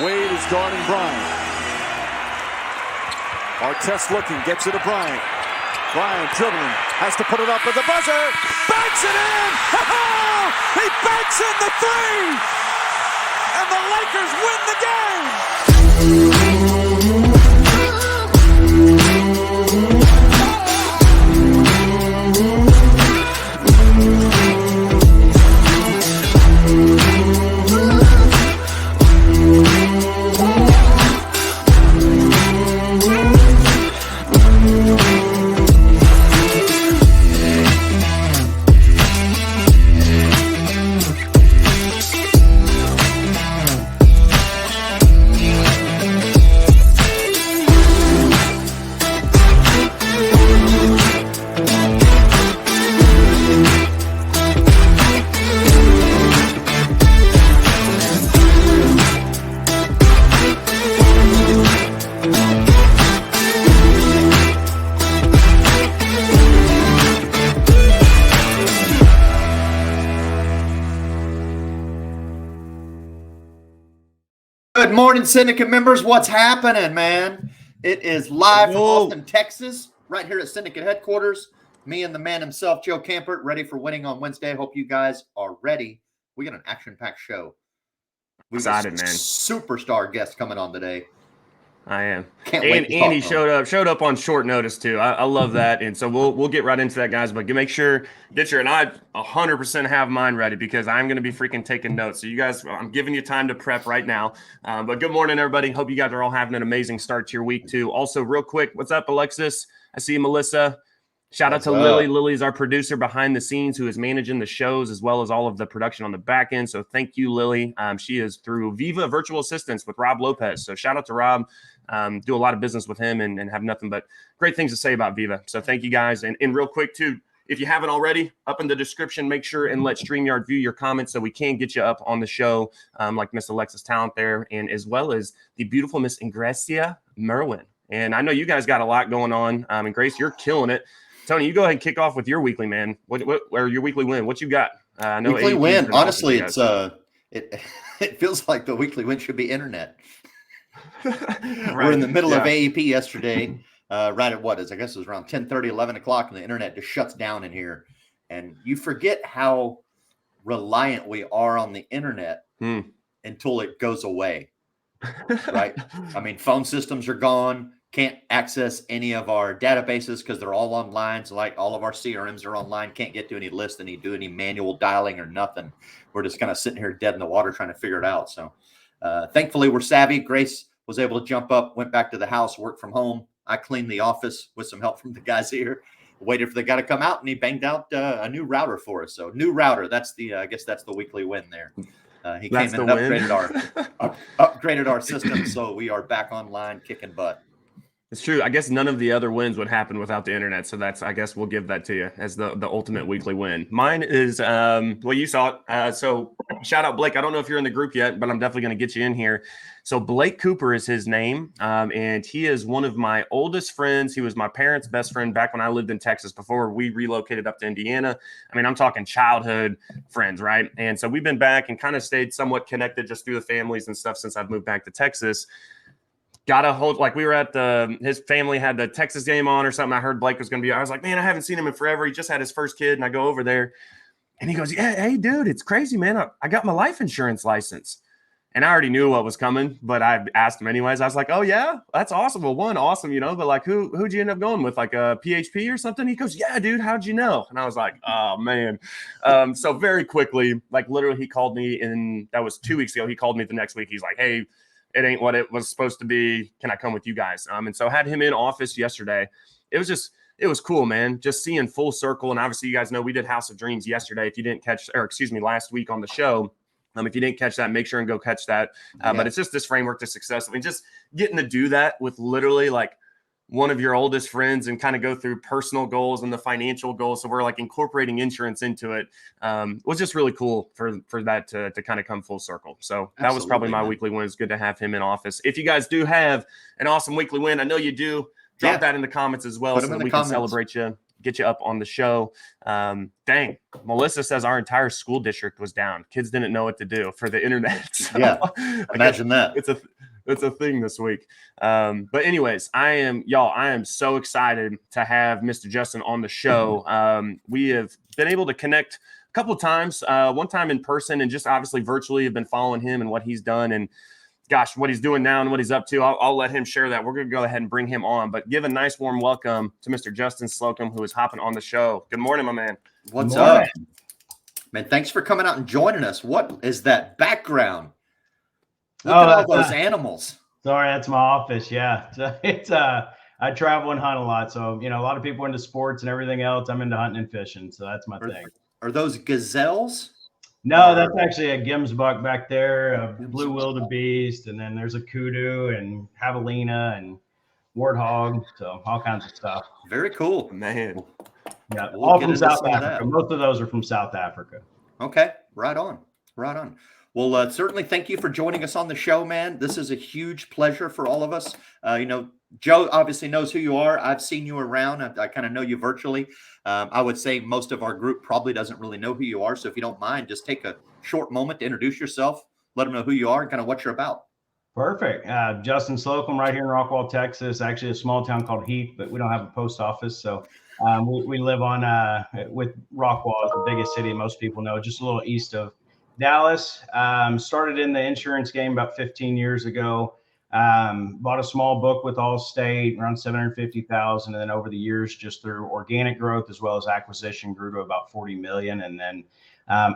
Wade is guarding Bryant. Artest looking, gets it to Bryant. Bryant dribbling, has to put it up with the buzzer. Banks it in! He banks in the three! And the Lakers win the game! Good morning, Syndicate members. What's happening, man? It is live from Austin, Texas, right here at Syndicate headquarters. Me and the man himself, Joe Campert, ready for winning on Wednesday. Hope you guys are ready. We got an action-packed show. We've got a superstar guest coming on today. I am. And he showed up on short notice too. I love that. And so we'll get right into that, guys. But make sure and I 100% have mine ready because I'm going to be freaking taking notes. So you guys, I'm giving you time to prep right now. But good morning, everybody. Hope you guys are all having an amazing start to your week too. Also, real quick, what's up, Alexis? I see you, Melissa. Shout out to Lily. Lily is our producer behind the scenes who is managing the shows as well as all of the production on the back end. So thank you, Lily. She is through Viva Virtual Assistants with Rob Lopez. So shout out to Rob. Do a lot of business with him and have nothing but great things to say about Viva. So thank you, guys. And real quick, too, if you haven't already, up in the description, make sure and let StreamYard view your comments so we can get you up on the show like Miss Alexis Talent there and as well as the beautiful Miss Ingresia Merwin. And I know you guys got a lot going on. And Grace, you're killing it. Tony, you go ahead and kick off with your weekly, man. What or your weekly win? What you got? I know weekly win. Honestly, it's it feels like the weekly win should be internet. Right. We're in the middle of AEP yesterday, right at what is, I guess it was around 10:30, 11 o'clock, and the internet just shuts down in here. And you forget how reliant we are on the internet until it goes away, right? I mean, phone systems are gone. Can't access any of our databases because they're all online. So like all of our CRMs are online. Can't get to any lists, do any manual dialing or nothing. We're just kind of sitting here dead in the water trying to figure it out. So thankfully we're savvy. Grace was able to jump up, went back to the house, work from home. I cleaned the office with some help from the guys here. Waited for the guy to come out, and he banged out a new router for us. So new router. That's the I guess that's the weekly win there. He came in and upgraded our system, so we are back online kicking butt. It's true. I guess none of the other wins would happen without the internet. So I guess we'll give that to you as the ultimate weekly win. Mine is, well, you saw it. So shout out Blake. I don't know if you're in the group yet, but I'm definitely going to get you in here. So Blake Cooper is his name. And he is one of my oldest friends. He was my parents' best friend back when I lived in Texas before we relocated up to Indiana. I mean, I'm talking childhood friends, right? And so we've been back and kind of stayed somewhat connected just through the families and stuff since I've moved back to Texas. Got a hold, like we were at his family had the Texas game on or something. I heard Blake was going to be, I was like, man, I haven't seen him in forever. He just had his first kid. And I go over there and he goes, yeah, hey dude, it's crazy, man. I got my life insurance license. And I already knew what was coming, but I asked him anyways. I was like, oh yeah, that's awesome. Well, awesome, but like who'd you end up going with, like a PHP or something? He goes, yeah, dude, how'd you know? And I was like, oh man. So very quickly, like literally he called me that was 2 weeks ago. He called me the next week. He's like, hey, it ain't what it was supposed to be. Can I come with you guys? And so I had him in office yesterday. It was cool, man. Just seeing full circle. And obviously you guys know we did House of Dreams yesterday. If you didn't catch, last week on the show, if you didn't catch that, make sure and go catch that. But it's just this framework to success. I mean, just getting to do that with literally like one of your oldest friends and kind of go through personal goals and the financial goals. So we're like incorporating insurance into it. Was just really cool for that to kind of come full circle. So that was probably my weekly win. It's good to have him in office. If you guys do have an awesome weekly win, I know you do, drop that in the comments as well so that we can celebrate you. get you up on the show. Dang, Melissa says our entire school district was down. Kids didn't know what to do for the internet. So yeah, imagine that. It's a thing this week. But anyways, I am so excited to have Mr. Justin on the show. We have been able to connect a couple of times, one time in person and just obviously virtually have been following him and what he's done and gosh, what he's doing now and what he's up to. I'll let him share that. We're going to go ahead and bring him on, but give a nice warm welcome to Mr. Justin Slocum, who is hopping on the show. Good morning, my man. What's up? Man, thanks for coming out and joining us. What is that background? Look at all those animals. Sorry, that's my office. Yeah. So it's I travel and hunt a lot. So, a lot of people are into sports and everything else. I'm into hunting and fishing. So that's my thing. Are those gazelles? No, that's actually a Gemsbuck back there, a blue wildebeest, and then there's a kudu and javelina and warthog. So all kinds of stuff. Very cool. Man. Yeah, all from South Africa. Most of those are from South Africa. Okay, right on. Well, certainly thank you for joining us on the show, man. This is a huge pleasure for all of us. Joe obviously knows who you are. I've seen you around. I kind of know you virtually. I would say most of our group probably doesn't really know who you are. So if you don't mind, just take a short moment to introduce yourself, let them know who you are and kind of what you're about. Perfect. Justin Slocum right here in Rockwall, Texas, actually a small town called Heath, but we don't have a post office. So we live on with Rockwall is the biggest city most people know, just a little east of Dallas. Started in the insurance game about 15 years ago. Bought a small book with Allstate, around $750,000, and then over the years, just through organic growth as well as acquisition, grew to about $40 million, and then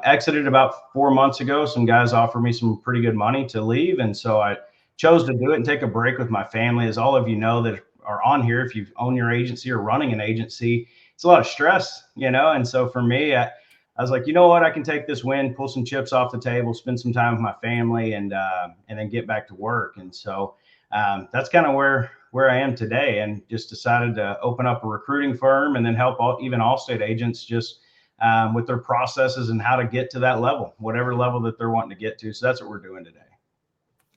exited about 4 months ago. Some guys offered me some pretty good money to leave, and so I chose to do it and take a break with my family. As all of you know that are on here, if you own your agency or running an agency, it's a lot of stress, and so for me, I was like, you know what, I can take this win, pull some chips off the table, spend some time with my family, and then get back to work. And so that's kind of where I am today, and just decided to open up a recruiting firm and then help even Allstate agents just with their processes and how to get to that level, whatever level that they're wanting to get to. So that's what we're doing today.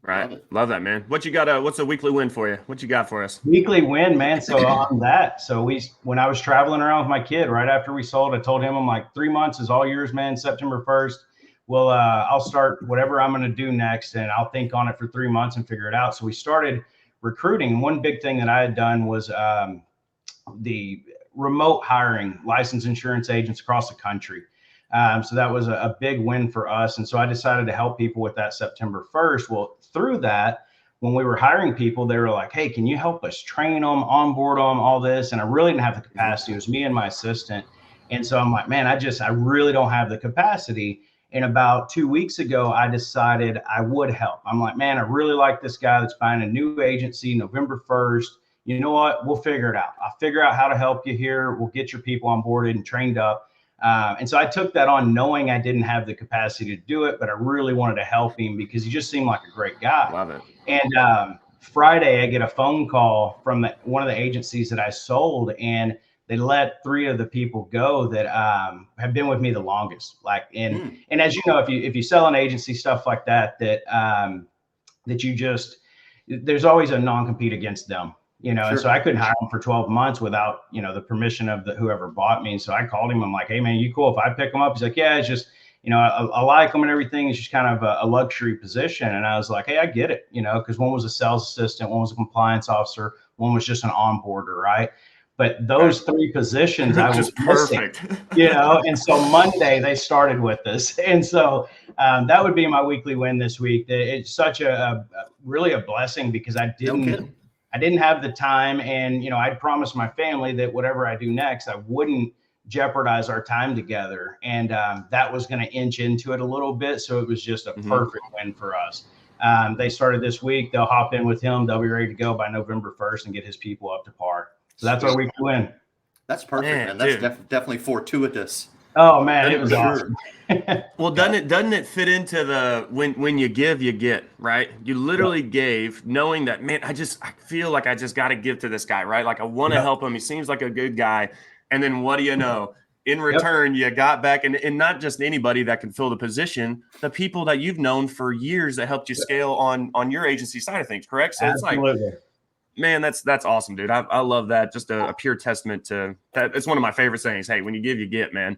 Right. Love that, man. What you got? What's a weekly win for you? What you got for us? Weekly win, man. So on that, when I was traveling around with my kid, right after we sold, I told him, I'm like, 3 months is all yours, man. September 1st. Well, I'll start whatever I'm going to do next, and I'll think on it for 3 months and figure it out. So we started recruiting. One big thing that I had done was the remote hiring licensed insurance agents across the country. So that was a big win for us. And so I decided to help people with that September 1st. Well, through that, when we were hiring people, they were like, hey, can you help us train them, onboard them, all this? And I really didn't have the capacity. It was me and my assistant. And so I'm like, man, I really don't have the capacity. And about 2 weeks ago, I decided I would help. I'm like, man, I really like this guy that's buying a new agency November 1st. You know what? We'll figure it out. I'll figure out how to help you here. We'll get your people onboarded and trained up. And so I took that on knowing I didn't have the capacity to do it, but I really wanted to help him because he just seemed like a great guy. Love it. And Friday, I get a phone call from one of the agencies that I sold, and they let 3 of the people go that have been with me the longest. And as you know, if you sell an agency, stuff like that there's always a non-compete against them. Sure. And so I couldn't hire him for 12 months without, the permission of whoever bought me. And so I called him. I'm like, hey, man, you cool if I pick him up? He's like, yeah, it's just, I like him and everything. It's just kind of a luxury position. And I was like, hey, I get it, because one was a sales assistant, one was a compliance officer, one was just an onboarder, right? But those 3 positions I was perfect, and so Monday they started with us. And so that would be my weekly win this week. It's such really a blessing because I didn't have the time, and I'd promised my family that whatever I do next, I wouldn't jeopardize our time together, and that was going to inch into it a little bit. So it was just a perfect win for us. They started this week. They'll hop in with him. They'll be ready to go by November 1st and get his people up to par. So that's our weekly win. That's perfect, man. That's definitely fortuitous. Oh man, it was awesome. Well, doesn't it fit into the when you give, you get, right? You literally gave knowing that, man, I feel like I just got to give to this guy, right? Like I want to help him. He seems like a good guy. And then what do you know? In return, you got back, and not just anybody that can fill the position, the people that you've known for years that helped you scale on your agency side of things, correct? So Absolutely. It's like Man, that's awesome, dude. I love that. Just a pure testament to that. It's one of my favorite sayings. Hey, when you give, you get, man.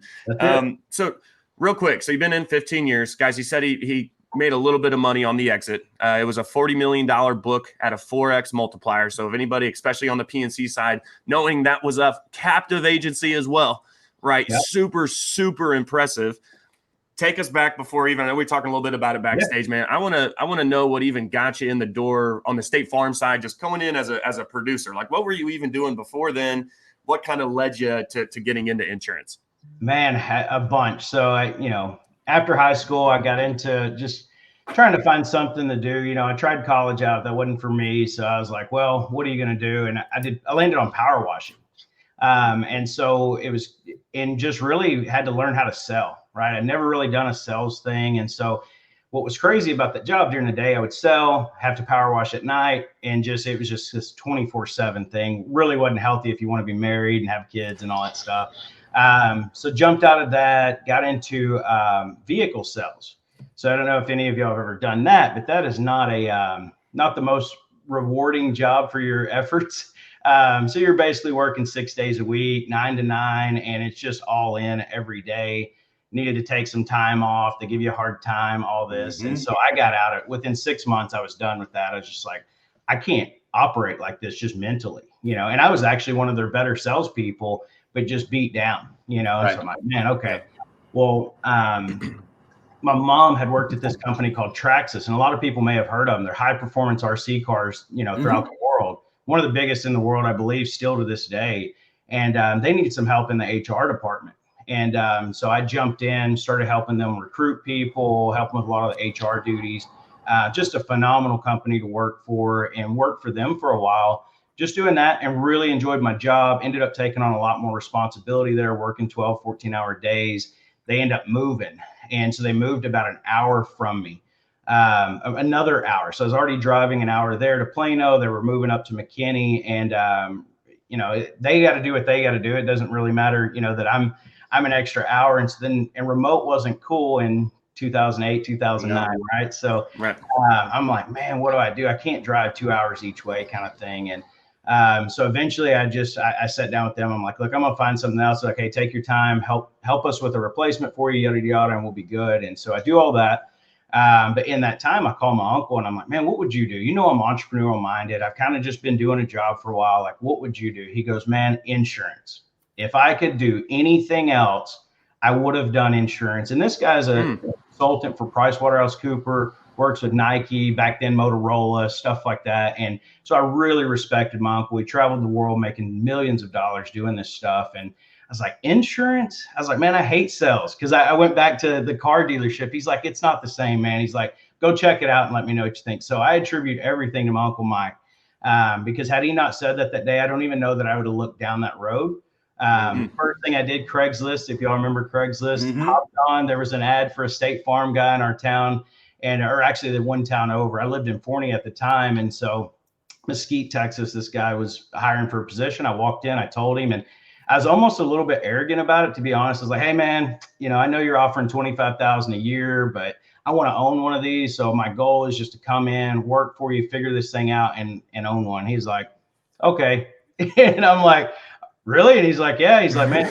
So real quick. So you've been in 15 years, guys. He said he made a little bit of money on the exit. It was a $40 million book at a 4X multiplier. So if anybody, especially on the PNC side, knowing that was a captive agency as well, right? Yep. Super, super impressive. Take us back before even, I know we're talking a little bit about it backstage, man. I want to know what even got you in the door on the State Farm side, just coming in as a producer. Like, what were you even doing before then? What kind of led you to getting into insurance? Man, a bunch. So after high school, I got into just trying to find something to do. I tried college out. That wasn't for me. So I was like, well, what are you going to do? And I landed on power washing. And so it was, and just really had to learn how to sell, right? I'd never really done a sales thing. And so what was crazy about that job, during the day, I would sell, have to power wash at night. And it was just this 24/7 thing. Really wasn't healthy if you want to be married and have kids and all that stuff. So jumped out of that, got into vehicle sales. So I don't know if any of y'all have ever done that, but that is not the most rewarding job for your efforts. So you're basically working 6 days a week, 9 to 9, and it's just all in every day. Needed to take some time off. They give you a hard time, all this. Mm-hmm. And so I got out of it. Within 6 months, I was done with that. I was just like, I can't operate like this just mentally, and I was actually one of their better salespeople, but just beat down, Right. So I'm like, man, okay. Well, my mom had worked at this company called Traxxas, and a lot of people may have heard of them. They're high performance RC cars, throughout the world. One of the biggest in the world, I believe, still to this day. And they need some help in the HR department. And so I jumped in, started helping them recruit people, helping with a lot of the HR duties. Just a phenomenal company to work for, and worked for them for a while, just doing that, and really enjoyed my job. Ended up taking on a lot more responsibility there, working 12, 14-hour days. They end up moving. And so they moved about an hour from me. Another hour. So I was already driving an hour there to Plano. They were moving up to McKinney, and they got to do what they got to do. It doesn't really matter, that I'm an extra hour. And so then, and remote wasn't cool in 2008, 2009, right? So right. I'm like, man, what do I do? I can't drive 2 hours each way, kind of thing. And so eventually I sat down with them. I'm like, look, I'm gonna find something else. Like, hey, take your time, help us with a replacement for you, yada yada, and we'll be good. And so I do all that. But in that time, I call my uncle and I'm like, man, what would you do? I'm entrepreneurial minded. I've kind of just been doing a job for a while. Like, what would you do? He goes, man, insurance. If I could do anything else, I would have done insurance. And this guy's a consultant for PricewaterhouseCoopers, works with Nike, back then Motorola, stuff like that. And so I really respected my uncle. We traveled the world making millions of dollars doing this stuff. And I was like, insurance? I was like, man, I hate sales. Because I went back to the car dealership. He's like, it's not the same, man. He's like, go check it out and let me know what you think. So I attribute everything to my Uncle Mike. Because had he not said that day, I don't even know that I would have looked down that road. First thing I did, Craigslist, if y'all remember Craigslist, hopped on. There was an ad for a State Farm guy in our town, or actually the one town over. I lived in Forney at the time. And so Mesquite, Texas, this guy was hiring for a position. I walked in, I told him, and I was almost a little bit arrogant about it, to be honest. I was like, hey man, I know you're offering $25,000 a year, but I want to own one of these. So my goal is just to come in, work for you, figure this thing out, and own one. He's like, okay. And I'm like, really? And he's like, yeah. He's like, man,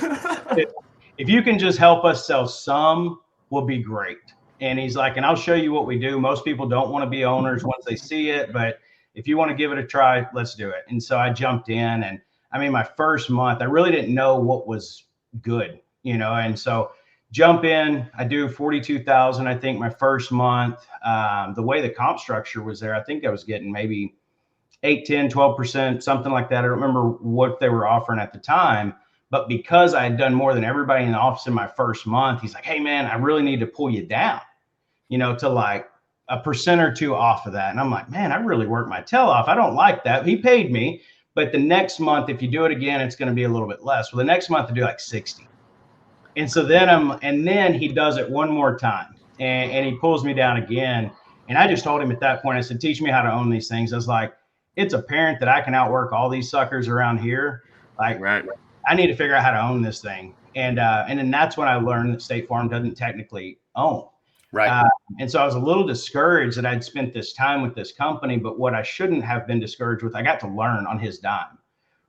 if you can just help us sell some, will be great. And he's like, and I'll show you what we do. Most people don't want to be owners once they see it, but if you want to give it a try, let's do it. And so I jumped in, and I mean, my first month, I really didn't know what was good, and so jump in, I do 42,000, I think, my first month. The way the comp structure was there, I think I was getting maybe 8, 10, 12%, something like that. I don't remember what they were offering at the time, but because I had done more than everybody in the office in my first month, he's like, hey man, I really need to pull you down, to like a % or 2 off of that. And I'm like, man, I really worked my tail off. I don't like that. He paid me. But the next month, if you do it again, it's going to be a little bit less. Well, the next month I do like 60. And so then he does it one more time, and he pulls me down again. And I just told him at that point, I said, teach me how to own these things. I was like, it's apparent that I can outwork all these suckers around here. Like, right. I need to figure out how to own this thing. And then that's when I learned that State Farm doesn't technically own. Right. And so I was a little discouraged that I'd spent this time with this company, but what I shouldn't have been discouraged with, I got to learn on his dime.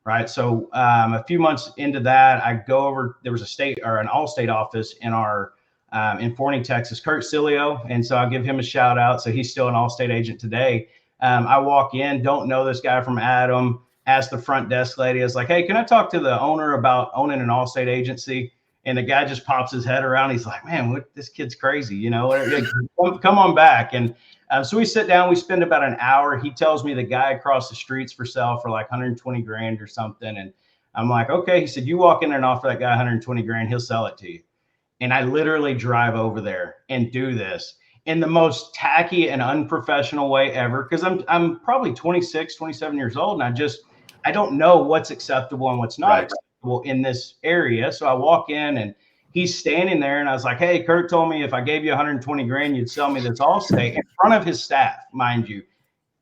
Right. So a few months into that, I go over, there was a state or an Allstate office in our in Forney, Texas, Kurt Cilio. And so I'll give him a shout out. So he's still an Allstate agent today. I walk in, don't know this guy from Adam, ask the front desk lady, I was like, hey, can I talk to the owner about owning an Allstate agency? And the guy just pops his head around. He's like, man, this kid's crazy. You know, come on back. And so we sit down, we spend about an hour. He tells me the guy across the street's for sale for like 120 grand or something. And I'm like, okay. He said, you walk in there and offer that guy 120 grand, he'll sell it to you. And I literally drive over there and do this in the most tacky and unprofessional way ever. Cause I'm probably 26, 27 years old. And I don't know what's acceptable and what's not acceptable in this area. So I walk in and he's standing there and I was like, hey, Kurt told me if I gave you 120 grand, you'd sell me this Allstate in front of his staff, mind you.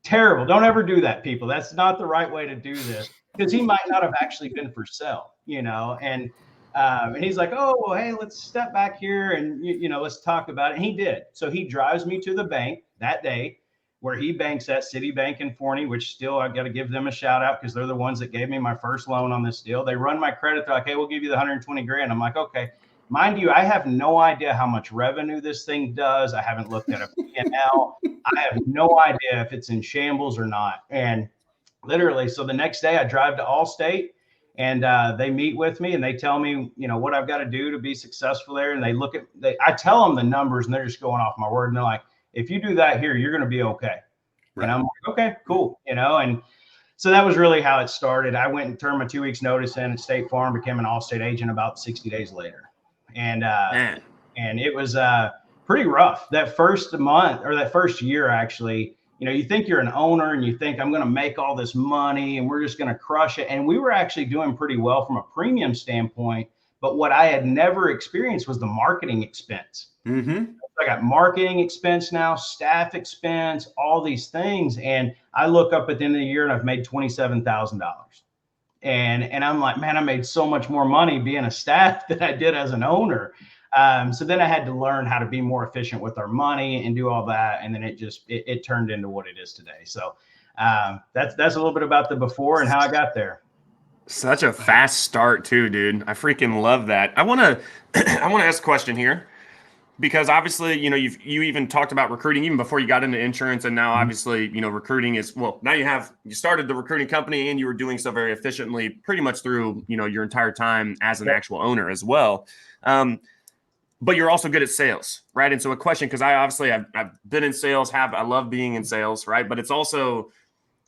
Terrible. Don't ever do that, people. That's not the right way to do this, because he might not have actually been for sale, you know. And he's like, oh, well, hey, let's step back here and, you know, let's talk about it. And he did. So he drives me to the bank that day where he banks at Citibank in Forney, which still I've got to give them a shout out because they're the ones that gave me my first loan on this deal. They run my credit. They're like, hey, we'll give you the 120 grand. I'm like, okay. Mind you, I have no idea how much revenue this thing does. I haven't looked at a P&L. I have no idea if it's in shambles or not. And literally, so the next day I drive to Allstate and they meet with me and they tell me, you know, what I've got to do to be successful there. And they look at, I tell them the numbers and they're just going off my word. And they're like, if you do that here, you're going to be okay. Right. And I'm like, okay, cool. You know, and so that was really how it started. I went and turned my 2 weeks notice in at State Farm, became an Allstate agent about 60 days later. And it was pretty rough that first month or that first year, actually. You know, you think you're an owner and you think I'm going to make all this money and we're just going to crush it. And we were actually doing pretty well from a premium standpoint. But what I had never experienced was the marketing expense. Mm-hmm. I got marketing expense now, staff expense, all these things. And I look up at the end of the year and I've made $27,000. And I'm like, man, I made so much more money being a staff than I did as an owner. So then I had to learn how to be more efficient with our money and do all that. And then it turned into what it is today. So that's a little bit about the before and how I got there. Such a fast start too, dude. I freaking love that. I want to ask a question here. Because obviously, you know, you even talked about recruiting even before you got into insurance. And now obviously, you know, recruiting is, well, now you started the recruiting company and you were doing so very efficiently pretty much through, you know, your entire time as an actual owner as well. But you're also good at sales, right? And so a question, because I've been in sales, I love being in sales, right? But it's also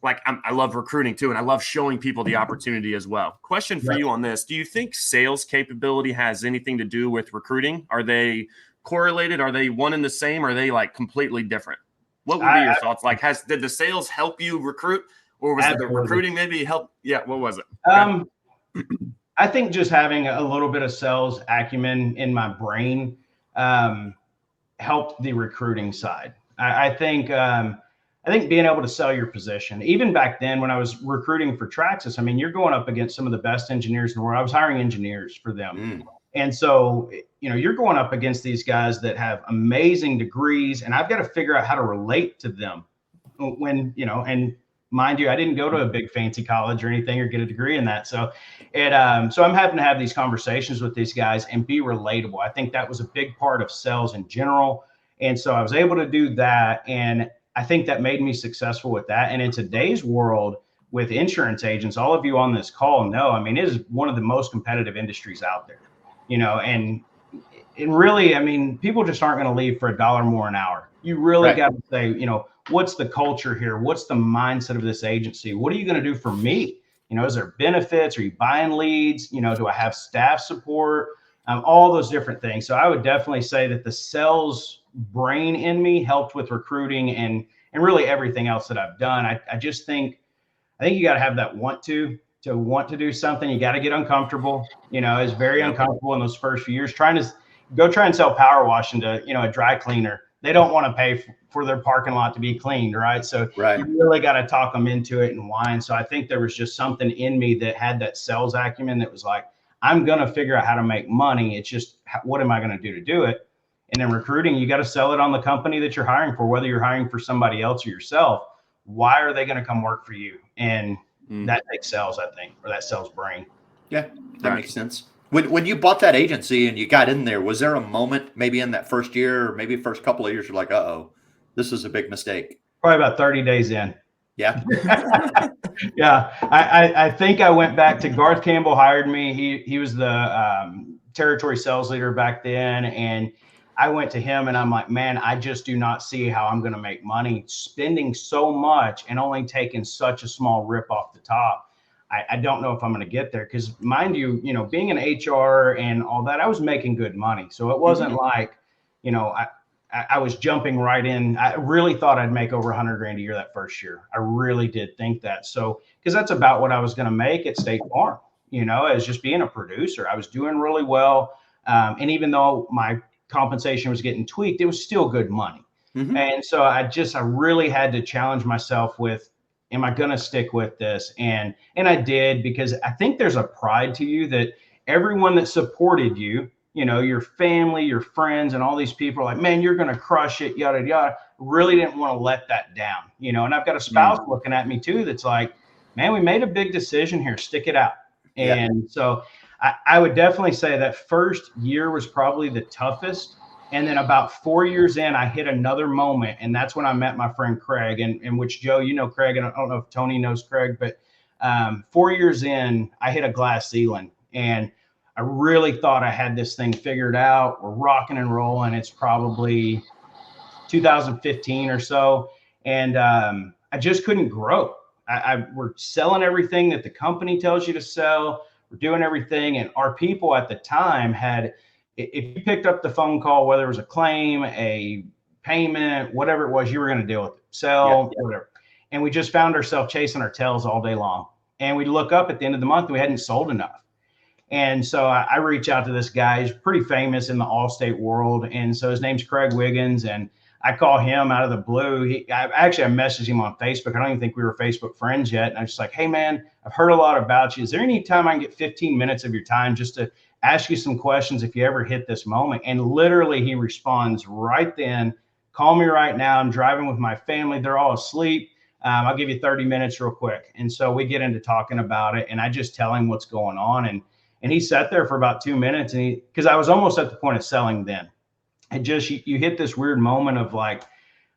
like, I love recruiting too. And I love showing people the opportunity as well. Question for you on this. Do you think sales capability has anything to do with recruiting? Are they correlated? Are they one and the same? Or are they like completely different? What would be your thoughts? Like, did the sales help you recruit, or was the recruiting maybe help? Yeah. What was it? I think just having a little bit of sales acumen in my brain helped the recruiting side. I think being able to sell your position, even back then when I was recruiting for Traxxas, I mean, you're going up against some of the best engineers in the world. I was hiring engineers for them. And so, you know, you're going up against these guys that have amazing degrees, and I've got to figure out how to relate to them when, you know, and mind you, I didn't go to a big fancy college or anything or get a degree in that. So so I'm having to have these conversations with these guys and be relatable. I think that was a big part of sales in general. And so I was able to do that. And I think that made me successful with that. And in today's world with insurance agents, all of you on this call know, I mean, it is one of the most competitive industries out there. You know, and really, I mean, people just aren't going to leave for $1 more an hour. You really got to say, you know, what's the culture here? What's the mindset of this agency? What are you going to do for me? You know, is there benefits? Are you buying leads? You know, do I have staff support? All those different things. So I would definitely say that the sales brain in me helped with recruiting and really everything else that I've done. I just think you got to have that want to do something. You got to get uncomfortable. You know, it's very uncomfortable in those first few years. Try and sell power washing to, you know, a dry cleaner. They don't want to pay for their parking lot to be cleaned, right? So you really got to talk them into it and whine. So I think there was just something in me that had that sales acumen that was like, I'm going to figure out how to make money. It's just, what am I going to do it? And in recruiting, you got to sell it on the company that you're hiring for, whether you're hiring for somebody else or yourself. Why are they going to come work for you? And that takes sales, I think, or that sales brain. Yeah, that makes sense. When you bought that agency and you got in there, was there a moment maybe in that first year or maybe first couple of years you're like, uh-oh, this is a big mistake? Probably about 30 days in. Yeah. Yeah. I think I went back to Garth Campbell hired me. He was the territory sales leader back then. And I went to him and I'm like, man, I just do not see how I'm going to make money spending so much and only taking such a small rip off the top. I don't know if I'm going to get there because, mind you, being an HR and all that, I was making good money. So it wasn't like, I was jumping right in. I really thought I'd make over $100,000 a year that first year. I really did think that. So, because that's about what I was going to make at State Farm, as just being a producer. I was doing really well. And even though my compensation was getting tweaked, it was still good money. And so I really had to challenge myself with, am I going to stick with this? And I did, because I think there's a pride to you that everyone that supported you, your family, your friends, and all these people are like, man, you're going to crush it, yada, yada. Really didn't want to let that down, and I've got a spouse looking at me too that's like, man, we made a big decision here, stick it out. And so I would definitely say that first year was probably the toughest. And then about 4 years in, I hit another moment. And that's when I met my friend Craig, and which, Joe, Craig, and I don't know if Tony knows Craig, but 4 years in, I hit a glass ceiling. And I really thought I had this thing figured out. We're rocking and rolling. It's probably 2015 or so. And I just couldn't grow. We're selling everything that the company tells you to sell. We're doing everything. And our people at the time had, if you picked up the phone call, whether it was a claim, a payment, whatever it was, you were going to deal with it, sell, whatever. And we just found ourselves chasing our tails all day long. And we'd look up at the end of the month and we hadn't sold enough. And so I reach out to this guy. He's pretty famous in the Allstate world. And so his name's Craig Wiggins. And I call him out of the blue. I messaged him on Facebook. I don't even think we were Facebook friends yet. And I was just like, hey, man, I've heard a lot about you. Is there any time I can get 15 minutes of your time just to ask you some questions if you ever hit this moment? And literally he responds right then, call me right now. I'm driving with my family. They're all asleep. I'll give you 30 minutes real quick. And so we get into talking about it. And I just tell him what's going on. And he sat there for about 2 minutes, and because I was almost at the point of selling then. And just you hit this weird moment of like,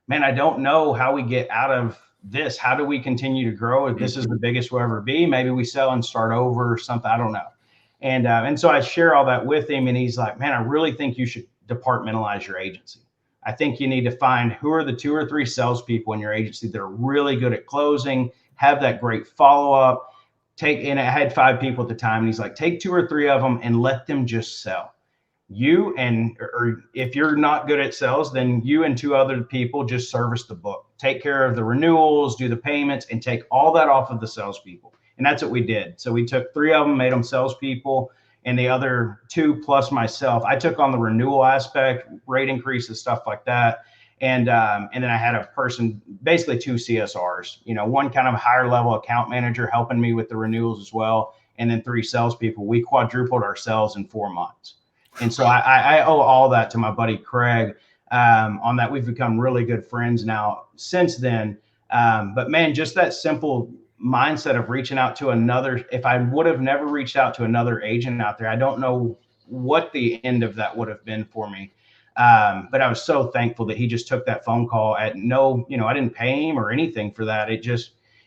man, I don't know how we get out of this. How do we continue to grow? If this is the biggest we'll ever be, maybe we sell and start over or something. I don't know. And so I share all that with him, and he's like, man, I really think you should departmentalize your agency. I think you need to find who are the 2 or 3 salespeople in your agency that are really good at closing, have that great follow-up. And I had 5 people at the time, and he's like, take 2 or 3 of them and let them just sell. Or if you're not good at sales, then you and 2 other people just service the book, take care of the renewals, do the payments, and take all that off of the salespeople. And that's what we did. So we took 3 of them, made them salespeople, and the other 2 plus myself, I took on the renewal aspect, rate increases, stuff like that. And then I had a person, basically 2 CSRs, one kind of higher level account manager helping me with the renewals as well. And then 3 salespeople. We quadrupled our sales in 4 months. And so I owe all that to my buddy Craig on that. We've become really good friends now since then. But man, just that simple mindset of reaching out to another. If I would have never reached out to another agent out there, I don't know what the end of that would have been for me. But I was so thankful that he just took that phone call at no, I didn't pay him or anything for that. It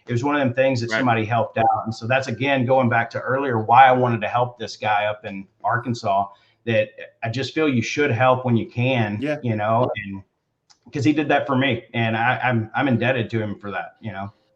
was one of them things that somebody helped out. And so that's, again, going back to earlier, why I wanted to help this guy up in Arkansas, that I just feel you should help when you can, and because he did that for me, and I'm indebted to him for that,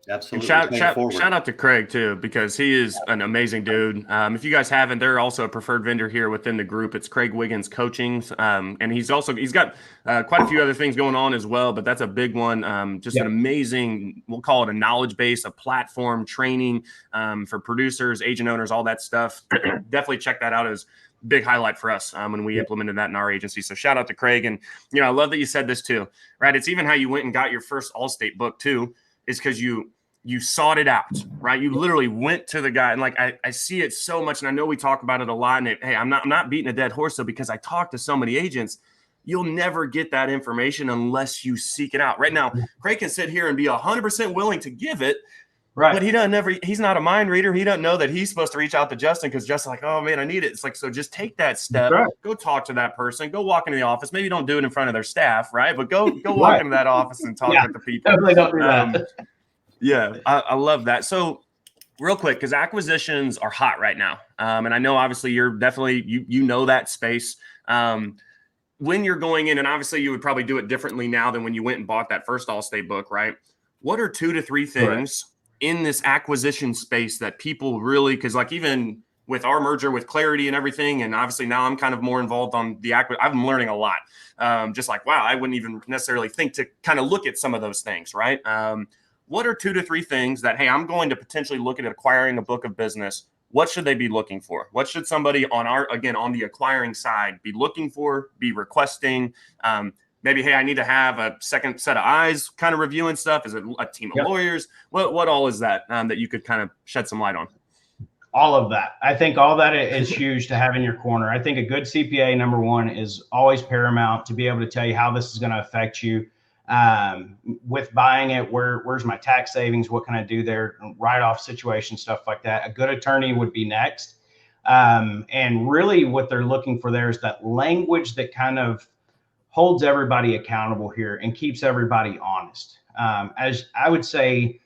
Absolutely. Shout out to Craig too, because he is an amazing dude. If you guys haven't, they're also a preferred vendor here within the group. It's Craig Wiggins Coaching. And he's got quite a few other things going on as well, but that's a big one. An amazing, we'll call it a knowledge base, a platform, training for producers, agent owners, all that stuff. Definitely check that out as big highlight for us when we implemented that in our agency. So shout out to Craig. And, I love that you said this too, right? It's even how you went and got your first Allstate book too, is because you sought it out, right? You literally went to the guy, and like I see it so much, and I know we talk about it a lot. And hey, I'm not beating a dead horse though, because I talk to so many agents. You'll never get that information unless you seek it out. Right now, Craig can sit here and be 100% willing to give it, right? But he's not a mind reader. He doesn't know that he's supposed to reach out to Justin because Justin's like, oh man, I need it. It's like, so just take that step, Go talk to that person, go walk into the office. Maybe don't do it in front of their staff, right? But go walk into that office and talk with the people. Definitely don't do that. Yeah, I love that. So real quick, because acquisitions are hot right now. And I know obviously you're definitely, you know that space. When you're going in, and obviously you would probably do it differently now than when you went and bought that first Allstate book, right? What are 2 to 3 things in this acquisition space that people really, because like even with our merger with Clarity and everything, and obviously now I'm kind of more involved on the I'm learning a lot. Just like, wow, I wouldn't even necessarily think to kind of look at some of those things, right? What are 2 to 3 things that, hey, I'm going to potentially look at acquiring a book of business? What should they be looking for? What should somebody on the acquiring side be looking for, be requesting? Maybe, hey, I need to have a second set of eyes kind of reviewing stuff. Is it a team of lawyers? What all is that that you could kind of shed some light on? All of that. I think all that is huge to have in your corner. I think a good CPA, number one, is always paramount to be able to tell you how this is going to affect you. With buying it, where's my tax savings? What can I do there? Write-off situation, stuff like that. A good attorney would be next. And really what they're looking for there is that language that kind of holds everybody accountable here and keeps everybody honest. As I would say,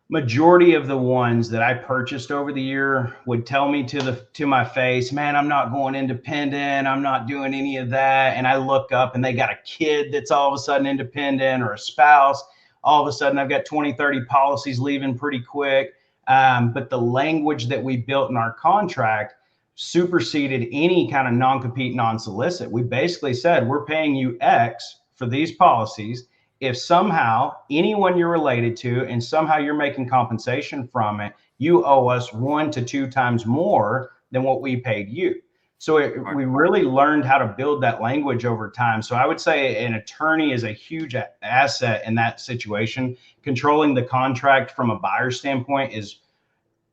majority of the ones that I purchased over the year would tell me to my face, man, I'm not going independent. I'm not doing any of that. And I look up and they got a kid that's all of a sudden independent, or a spouse. All of a sudden I've got 20, 30 policies leaving pretty quick. But the language that we built in our contract superseded any kind of non-compete, non-solicit. We basically said, we're paying you X for these policies. If somehow anyone you're related to and somehow you're making compensation from it, you owe us 1 to 2 times more than what we paid you. So we really learned how to build that language over time. So I would say an attorney is a huge asset in that situation. Controlling the contract from a buyer standpoint is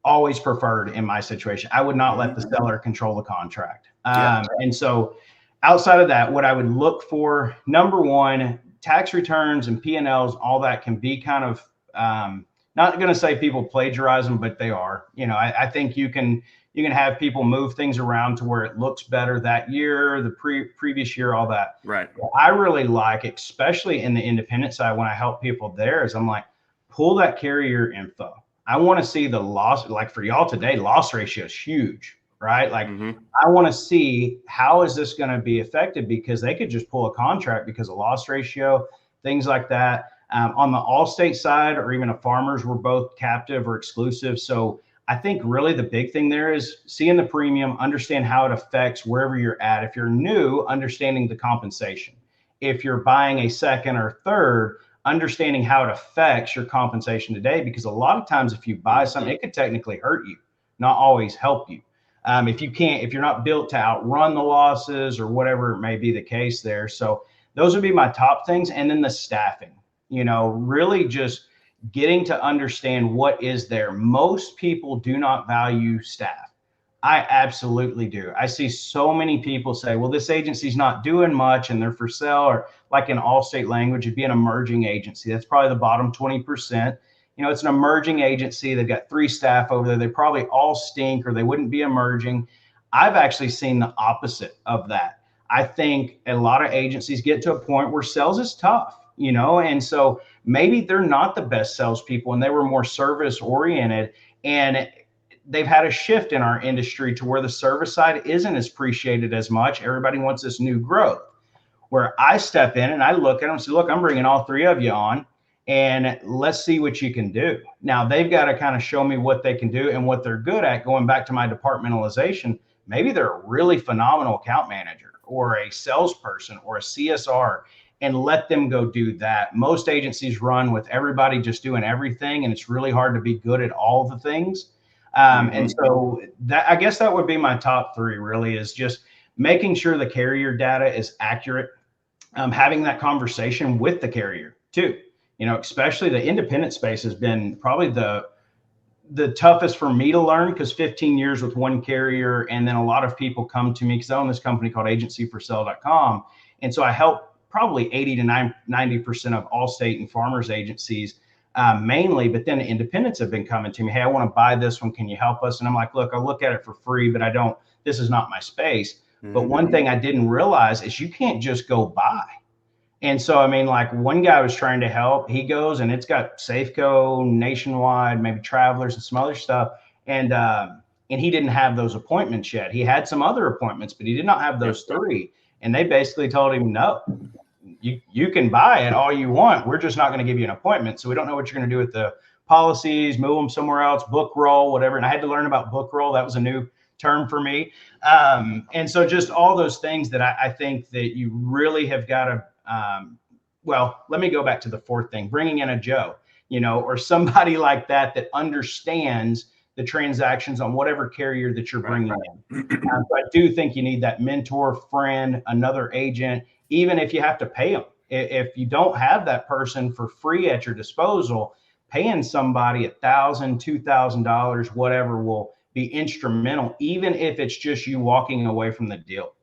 always preferred in my situation. I would not let the seller control the contract. And so outside of that, what I would look for, number one, tax returns and P&Ls, all that can be kind of, not going to say people plagiarize them, but they are. I think you can have people move things around to where it looks better that year, the previous year, all that. Right. What I really like, especially in the independent side, when I help people there, is I'm like, pull that carrier info. I want to see the loss, like for y'all today, loss ratio is huge, right? Like I want to see how is this going to be affected, because they could just pull a contract because of loss ratio, things like that. On the Allstate side, or even a Farmers, we're both captive or exclusive. So I think really the big thing there is seeing the premium, understand how it affects wherever you're at. If you're new, understanding the compensation. If you're buying a second or third, understanding how it affects your compensation today, because a lot of times if you buy something, it could technically hurt you, not always help you. If you're not built to outrun the losses or whatever it may be the case there. So those would be my top things. And then the staffing, really just getting to understand what is there. Most people do not value staff. I absolutely do. I see so many people say, well, this agency's not doing much and they're for sale, or like in Allstate language, it'd be an emerging agency. That's probably the bottom 20%. It's an emerging agency. They've got 3 staff over there. They probably all stink, or they wouldn't be emerging. I've actually seen the opposite of that. I think a lot of agencies get to a point where sales is tough, and so maybe they're not the best salespeople and they were more service oriented, and they've had a shift in our industry to where the service side isn't as appreciated as much. Everybody wants this new growth, where I step in and I look at them and say, look, I'm bringing all 3 of you on, and let's see what you can do. Now they've got to kind of show me what they can do and what they're good at. Going back to my departmentalization, maybe they're a really phenomenal account manager or a salesperson or a CSR, and let them go do that. Most agencies run with everybody just doing everything, and it's really hard to be good at all the things. And so that, I guess that would be my top 3, really, is just making sure the carrier data is accurate, having that conversation with the carrier too. Especially the independent space has been probably the toughest for me to learn, because 15 years with one carrier, and then a lot of people come to me because I own this company called agencyforsale.com, And so I help probably 80 to 90% of Allstate and Farmers agencies mainly, but then independents have been coming to me. Hey, I want to buy this one. Can you help us? And I'm like, look, I'll look at it for free, but this is not my space. But one thing I didn't realize is you can't just go buy. And so, I mean, like one guy was trying to help, he goes and it's got Safeco, Nationwide, maybe Travelers and some other stuff. And he didn't have those appointments yet. He had some other appointments, but he did not have those three. And they basically told him, no, you can buy it all you want. We're just not going to give you an appointment. So we don't know what you're going to do with the policies, move them somewhere else, book roll, whatever. And I had to learn about book roll. That was a new term for me. And so just all those things that I think that you really have got to, well, let me go back to the fourth thing, bringing in a Joe, or somebody like that understands the transactions on whatever carrier that you're bringing in. So I do think you need that mentor, friend, another agent, even if you have to pay them. If you don't have that person for free at your disposal, paying somebody $1,000, $2,000, whatever will be instrumental, even if it's just you walking away from the deal.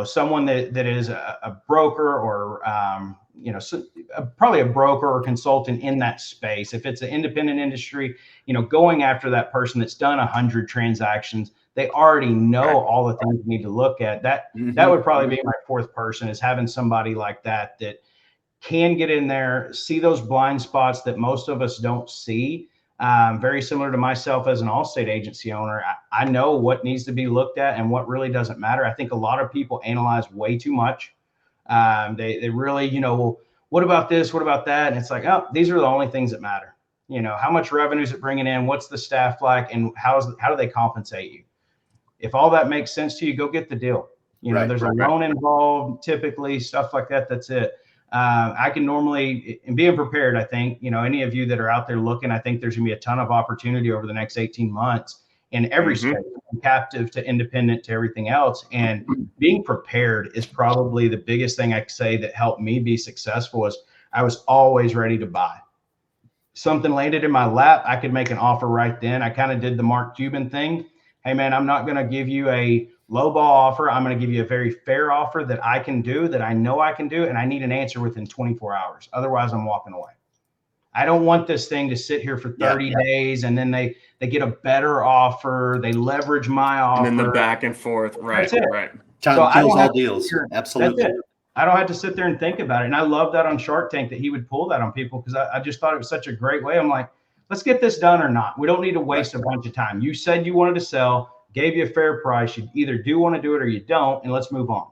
Someone that is a broker or, probably a broker or consultant in that space. If it's an independent industry, going after that person that's done 100 transactions, they already know all the things you need to look at. That would probably be my fourth person, is having somebody like that can get in there, see those blind spots that most of us don't see. Very similar to myself as an Allstate agency owner. I know what needs to be looked at and what really doesn't matter. I think a lot of people analyze way too much. They really, well, what about this? What about that? And it's like, oh, these are the only things that matter. How much revenue is it bringing in? What's the staff like? And how do they compensate you? If all that makes sense to you, go get the deal. There's a loan involved, typically, stuff like that. That's it. I can normally, and being prepared, I think, any of you that are out there looking, I think there's going to be a ton of opportunity over the next 18 months in every state, from captive to independent to everything else. And being prepared is probably the biggest thing I could say that helped me be successful. Is I was always ready to buy. Something landed in my lap, I could make an offer right then. I kind of did the Mark Cuban thing. Hey man, I'm not going to give you a low ball offer. I'm going to give you a very fair offer that I can do, that I know I can do. And I need an answer within 24 hours. Otherwise I'm walking away. I don't want this thing to sit here for 30 days and then they get a better offer. They leverage my offer. And then the back and forth. Right. Right. Time kills all deals. Absolutely. That's it. I don't have to sit there and think about it. And I love that on Shark Tank that he would pull that on people, because I just thought it was such a great way. I'm like, let's get this done or not. We don't need to waste a bunch of time. You said you wanted to sell, gave you a fair price. You either do want to do it or you don't, and let's move on.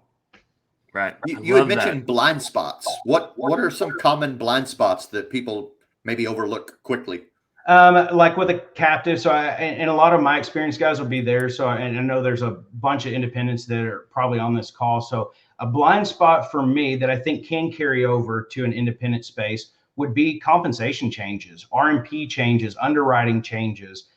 Right. You had mentioned blind spots. What are some common blind spots that people maybe overlook quickly? Like with a captive. So and a lot of my experienced guys will be there. So, and I know there's a bunch of independents that are probably on this call. So a blind spot for me that I think can carry over to an independent space would be compensation changes, RMP changes, underwriting changes,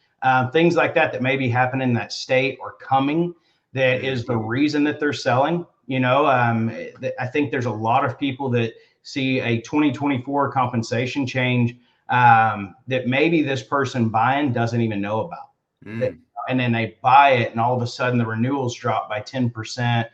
things like that maybe happen in that state or coming that is the reason that they're selling. I think there's a lot of people that see a 2024 compensation change that maybe this person buying doesn't even know about. And then they buy it and all of a sudden the renewals drop by 10%,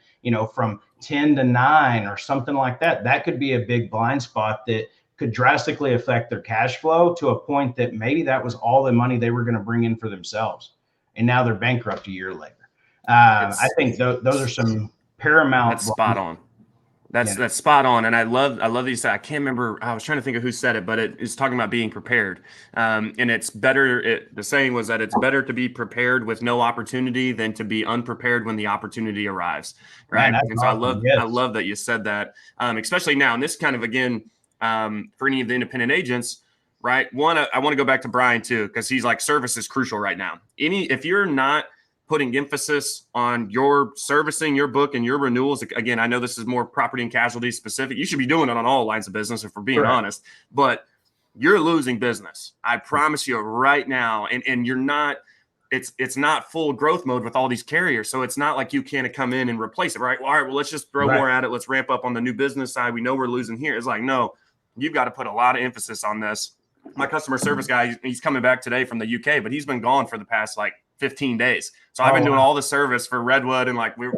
from 10 to 9 or something like that. That could be a big blind spot that could drastically affect their cash flow to a point that maybe that was all the money they were going to bring in for themselves. And now they're bankrupt a year later. I think those are some paramount. That's spot on. That's spot on. And I love these. I can't remember. I was trying to think of who said it, but it's talking about being prepared. And it's better. The saying was that it's better to be prepared with no opportunity than to be unprepared when the opportunity arrives. Right. Man, and so I love that you said that, especially now. And this kind of, again, for any of the independent agents, right? One, I want to go back to Brian too, because he's like, service is crucial right now. If you're not putting emphasis on your servicing, your book, and your renewals. Again, I know this is more property and casualty specific. You should be doing it on all lines of business, if we're being honest, but you're losing business. I promise you right now. And you're not, it's not full growth mode with all these carriers. So it's not like you can't come in and replace it, right? Well, all right, well, let's just throw more at it. Let's ramp up on the new business side. We know we're losing here. It's like, no, you've got to put a lot of emphasis on this. My customer service guy, he's coming back today from the UK, but he's been gone for the past 15 days. So I've been doing all the service for Redwood, and like we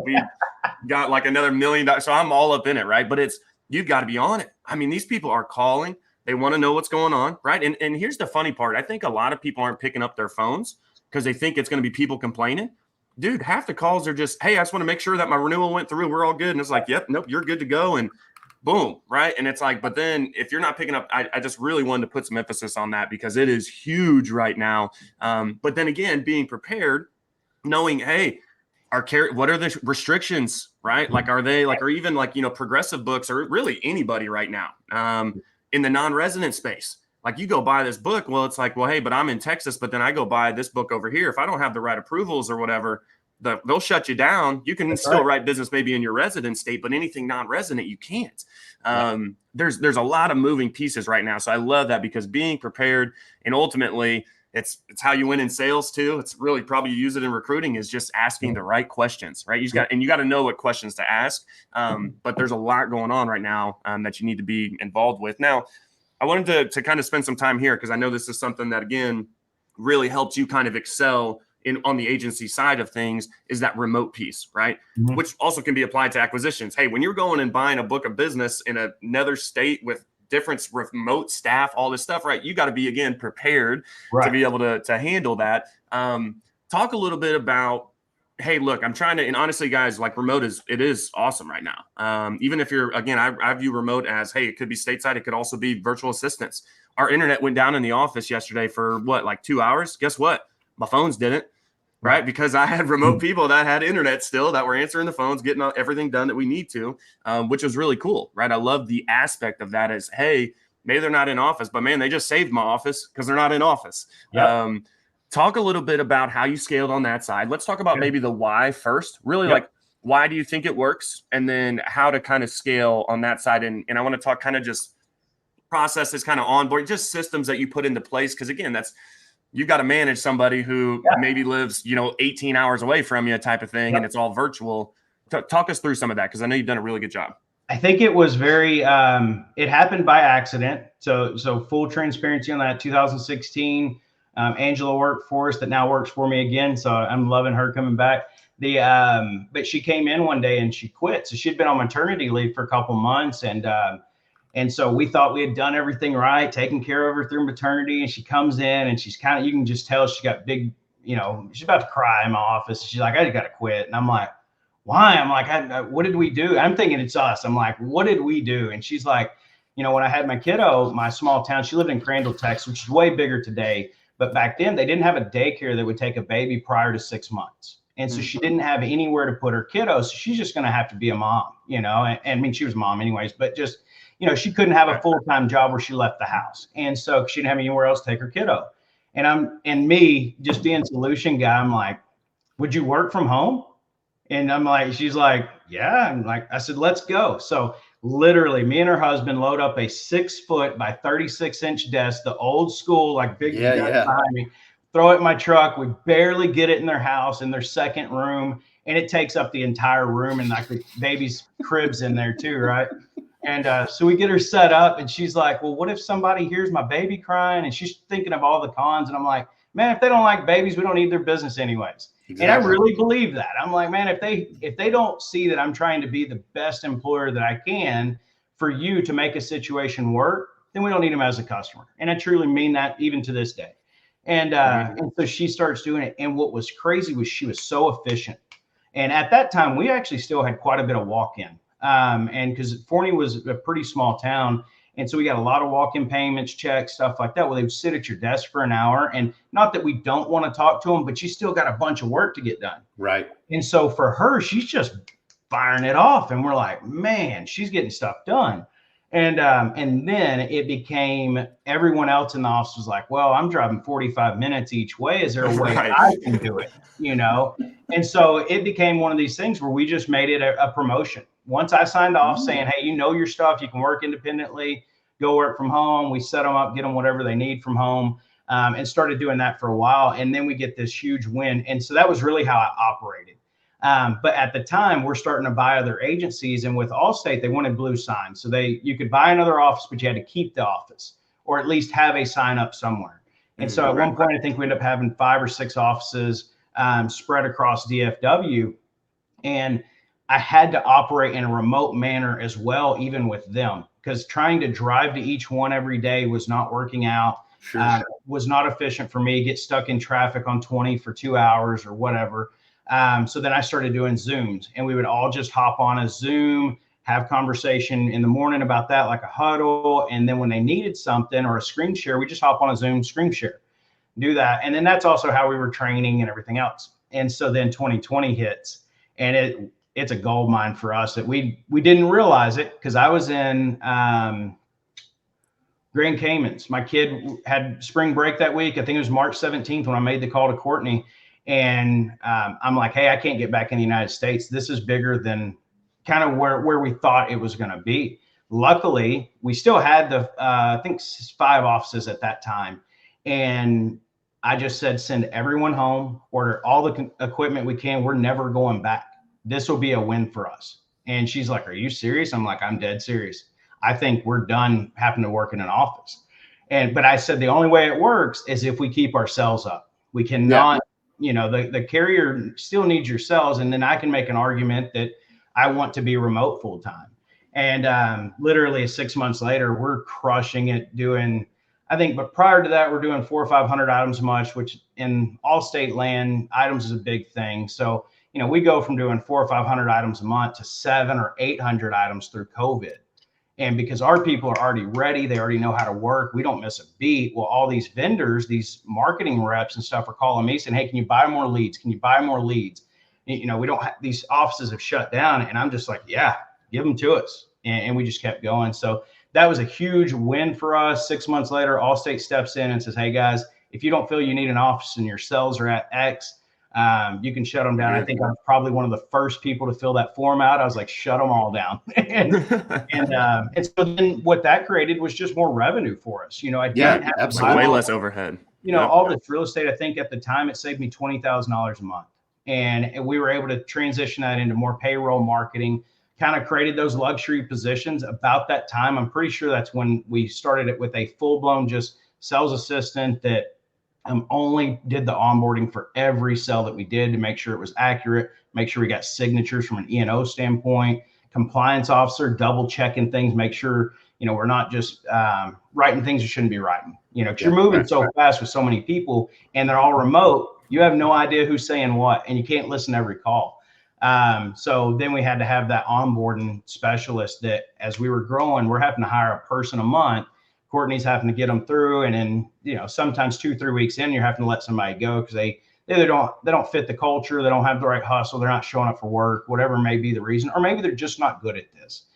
got like another $1 million. So I'm all up in it, right? But you've got to be on it. I mean, these people are calling. They want to know what's going on, right? And here's the funny part. I think a lot of people aren't picking up their phones because they think it's going to be people complaining. Dude, half the calls are just, hey, I just want to make sure that my renewal went through. We're all good. And it's like, yep, nope, you're good to go. And boom, right? And it's like, but then if you're not picking up, I just really wanted to put some emphasis on that because it is huge right now. But then again, being prepared, knowing, hey, what are the restrictions, right? Like, are they like, or even like, progressive books or really anybody right now in the non-resident space. Like you go buy this book. Well, it's like, well, hey, but I'm in Texas, but then I go buy this book over here. If I don't have the right approvals or whatever, they'll shut you down. You can still write business maybe in your resident state, but anything non-resident, you can't. There's a lot of moving pieces right now. So I love that because being prepared and ultimately it's how you win in sales too. It's really probably you use it in recruiting is just asking the right questions, right? You got to know what questions to ask. But there's a lot going on right now that you need to be involved with. Now, I wanted to kind of spend some time here because I know this is something that, again, really helps you kind of excel on the agency side of things is that remote piece, right? Mm-hmm. Which also can be applied to acquisitions. Hey, when you're going and buying a book of business in another state with different remote staff, all this stuff, right? You got to be, again, prepared to be able to handle that. Talk a little bit about, hey, look, I'm trying to, and honestly, guys, like remote it is awesome right now. Even if you're, again, I view remote as, hey, it could be stateside. It could also be virtual assistants. Our internet went down in the office yesterday for like 2 hours. Guess what? My phones didn't, right? Because I had remote people that had internet still that were answering the phones, getting everything done that we need to, which was really cool, right? I love the aspect of that as, hey, maybe they're not in office, but man, they just saved my office because they're not in office. Yep. Talk a little bit about how you scaled on that side. Let's talk about maybe the why first. Really, like, why do you think it works? And then how to kind of scale on that side. And I want to talk kind of just processes, kind of onboard, just systems that you put into place. Because again, you've got to manage somebody who maybe lives, 18 hours away from you type of thing, and it's all virtual. Talk us through some of that because I know you've done a really good job. I think it was very, it happened by accident. So full transparency on that. 2016. Angela worked for us that now works for me again. So I'm loving her coming back. But she came in one day and she quit. So she'd been on maternity leave for a couple months. And so we thought we had done everything right, taken care of her through maternity. And she comes in and she's kind of, you can just tell she got big, she's about to cry in my office. She's like, I got to quit. And I'm like, why? I'm like, what did we do? I'm thinking it's us. I'm like, what did we do? And she's like, when I had my kiddo, my small town, she lived in Crandall, Texas, which is way bigger today. But back then, they didn't have a daycare that would take a baby prior to 6 months. And so she didn't have anywhere to put her kiddo. So she's just going to have to be a mom, and I mean, she was a mom anyways, but just, she couldn't have a full-time job where she left the house. And so she didn't have anywhere else to take her kiddo. And me just being solution guy, I'm like, would you work from home? And I'm like, she's like, yeah. And I said, let's go. So literally, me and her husband load up a 6-foot by 36-inch desk, the old school, like big desk behind me, throw it in my truck. We barely get it in their house, in their second room, and it takes up the entire room and like the baby's cribs in there too, right? And so we get her set up, and she's like, well, what if somebody hears my baby crying? And she's thinking of all the cons. And I'm like, man, if they don't like babies, we don't need their business anyways. Exactly. And I really believe that. I'm like, man, if they don't see that I'm trying to be the best employer that I can for you to make a situation work, then we don't need them as a customer. And I truly mean that even to this day. And so she starts doing it. And what was crazy was she was so efficient. And at that time, we actually still had quite a bit of walk-in. And because Forney was a pretty small town. And so we got a lot of walk-in payments, checks, stuff like that, where they would sit at your desk for an hour. And not that we don't want to talk to them, but you still got a bunch of work to get done. Right. And so for her, she's just firing it off. And we're like, man, she's getting stuff done. And then it became everyone else in the office was like, well, I'm driving 45 minutes each way. Is there a way I can do it? And so it became one of these things where we just made it a promotion. Once I signed off saying, hey, your stuff, you can work independently, go work from home. We set them up, get them whatever they need from home, and started doing that for a while. And then we get this huge win. And so that was really how I operated. But at the time, we're starting to buy other agencies. And with Allstate, they wanted blue signs. So you could buy another office, but you had to keep the office or at least have a sign up somewhere. And so at one point, I think we ended up having 5 or 6 offices. spread across DFW. And I had to operate in a remote manner as well, even with them, because trying to drive to each one every day was not working out. Sure. Was not efficient for me. Get stuck in traffic on 20 for 2 hours or whatever. So then I started doing Zooms, and we would all just hop on a Zoom, have conversation in the morning about that, like a huddle. And then when they needed something or a screen share, we just hop on a Zoom screen share, do that. And then that's also how we were training and everything else. And so then 2020 hits, and it's a gold mine for us that we didn't realize it, because I was in Grand Caymans. My kid had spring break that week. I think it was March 17th when I made the call to Courtney. And I'm like, hey, I can't get back in the United States. This is bigger than kind of where we thought it was going to be. Luckily, we still had I think 5 offices at that time. And I just said, send everyone home, order all the equipment we can. We're never going back. This will be a win for us. And she's like, are you serious? I'm like, I'm dead serious. I think we're done having to work in an office. But I said, the only way it works is if we keep our cells up. We cannot, the carrier still needs your cells. And then I can make an argument that I want to be remote full time. And literally 6 months later, we're crushing it doing, I think, but prior to that, we're doing 400 or 500 items a month, which in Allstate land, items is a big thing. So, we go from doing 400 or 500 items a month to 700 or 800 items through COVID. And because our people are already ready, they already know how to work. We don't miss a beat. Well, all these vendors, these marketing reps and stuff are calling me saying, hey, can you buy more leads? Can you buy more leads? We don't have, these offices have shut down. And I'm just like, yeah, give them to us. And we just kept going. So that was a huge win for us. 6 months later, Allstate steps in and says, hey guys, if you don't feel you need an office and your cells are at X, you can shut them down. I think I was probably one of the first people to fill that form out. I was like, shut them all down. and so then what that created was just more revenue for us. I didn't have absolutely way less overhead. All this real estate, I think at the time it saved me $20,000 a month. And we were able to transition that into more payroll marketing, kind of created those luxury positions about that time. I'm pretty sure that's when we started it with a full-blown just sales assistant that only did the onboarding for every sale that we did to make sure it was accurate, make sure we got signatures from an E&O standpoint, compliance officer, double checking things, make sure, we're not just writing things you shouldn't be writing, because you're moving so fast with so many people and they're all remote. You have no idea who's saying what, and you can't listen to every call. So then we had to have that onboarding specialist that as we were growing, we're having to hire a person a month. Courtney's having to get them through. And then, sometimes 2-3 weeks in, you're having to let somebody go because they don't fit the culture. They don't have the right hustle. They're not showing up for work, whatever may be the reason, or maybe they're just not good at this.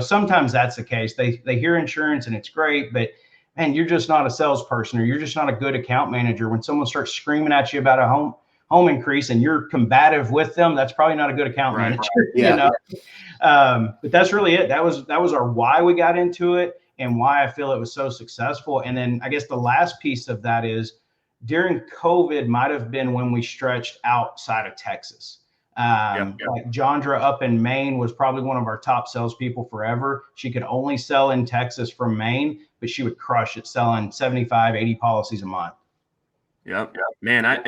Sometimes that's the case. They hear insurance and it's great, but man, you're just not a salesperson, or you're just not a good account manager. When someone starts screaming at you about a home increase and you're combative with them, that's probably not a good account manager. Yeah. But that's really it. That was our why we got into it and why I feel it was so successful. And then I guess the last piece of that is during COVID might have been when we stretched outside of Texas. Like Jandra up in Maine was probably one of our top salespeople forever. She could only sell in Texas from Maine, but she would crush it selling 75, 80 policies a month. Yep. Man, I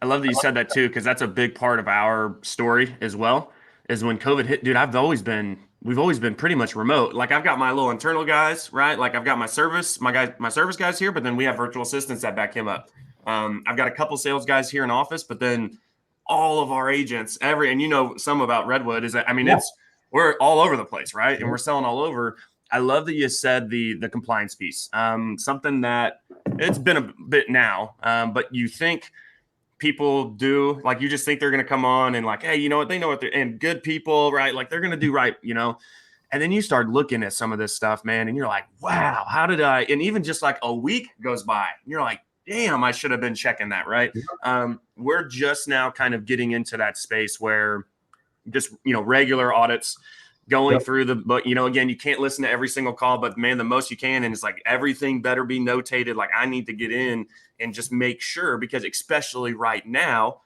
love that you said that too, because that's a big part of our story as well, is when COVID hit, dude, we've always been pretty much remote. Like I've got my little internal guys, right? Like I've got my service guys here, but then we have virtual assistants that back him up. I've got a couple sales guys here in office, but then all of our agents, and some about Redwood is that, we're all over the place, right? And we're selling all over. I love that you said the compliance piece. Something that it's been a bit now, but you think people do, like, you just think they're going to come on and like, hey, you know what? They know what they're, and good people, right? Like they're going to do right, and then you start looking at some of this stuff, man. And you're like, wow, how did I, and even just like a week goes by and you're like, damn, I should have been checking that. Right. We're just now kind of getting into that space where just, regular audits going through but again, you can't listen to every single call, but man, the most you can. And it's like, everything better be notated. Like I need to get in and just make sure, because especially right now,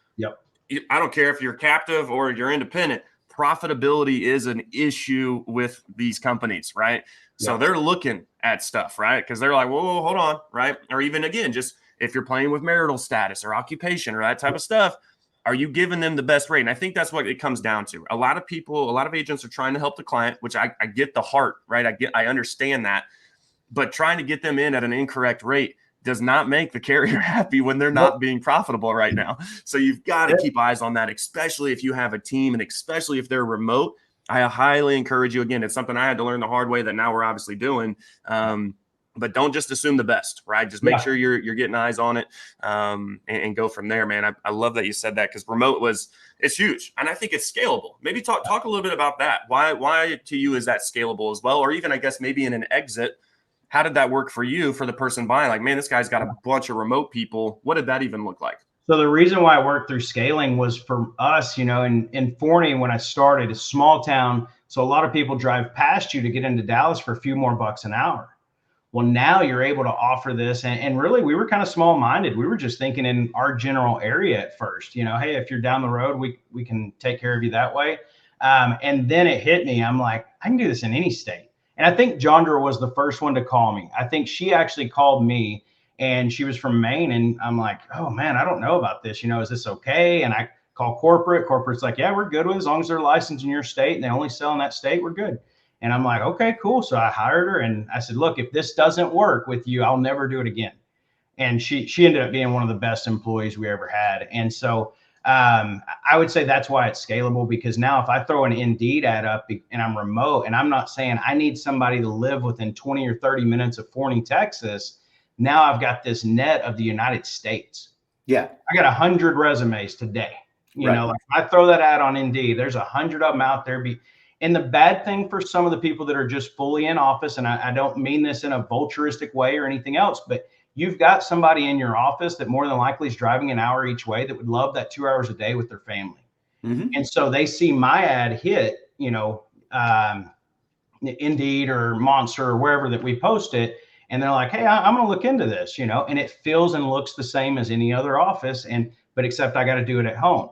I don't care if you're captive or you're independent, profitability is an issue with these companies. Right. So they're looking at stuff, right? Because they're like, whoa, hold on. Right. Or even again, just if you're playing with marital status or occupation or that type of stuff, are you giving them the best rate? And I think that's what it comes down to. A lot of agents are trying to help the client, which I get the heart, right? I understand that, but trying to get them in at an incorrect rate does not make the carrier happy when they're not being profitable right now. So you've got to keep eyes on that, especially if you have a team and especially if they're remote. I highly encourage you. Again, it's something I had to learn the hard way that now we're obviously doing. But don't just assume the best, right? Just make sure you're getting eyes on it and go from there, man. I love that you said that, because remote it's huge. And I think it's scalable. Maybe talk a little bit about that. Why to you is that scalable as well? Or even, I guess, maybe in an exit, how did that work for you, for the person buying? Like, man, this guy's got a bunch of remote people. What did that even look like? So the reason why I worked through scaling was for us, in Forney, when I started, a small town. So a lot of people drive past you to get into Dallas for a few more bucks an hour. Well, now you're able to offer this. And really, we were kind of small-minded. We were just thinking in our general area at first, hey, if you're down the road, we can take care of you that way. And then it hit me. I'm like, I can do this in any state. And I think Jondra was the first one to call me. I think she actually called me, and she was from Maine. And I'm like, oh man, I don't know about this. Is this okay? And I call corporate. Corporate's like, yeah, we're good with it. As long as they're licensed in your state and they only sell in that state, we're good. And I'm like, okay, cool. So I hired her and I said, look, if this doesn't work with you, I'll never do it again. And she ended up being one of the best employees we ever had. And so I would say that's why it's scalable, because now if I throw an Indeed ad up and I'm remote, and I'm not saying I need somebody to live within 20 or 30 minutes of Forney, Texas. Now I've got this net of the United States. Yeah. I got 100 resumes today. Like I throw that ad on Indeed, there's 100 of them out there. And the bad thing for some of the people that are just fully in office, and I don't mean this in a vulturistic way or anything else, but you've got somebody in your office that more than likely is driving an hour each way that would love that 2 hours a day with their family. Mm-hmm. And so they see my ad hit, Indeed or Monster or wherever that we post it. And they're like, hey, I'm going to look into this, and it feels and looks the same as any other office, but except I got to do it at home.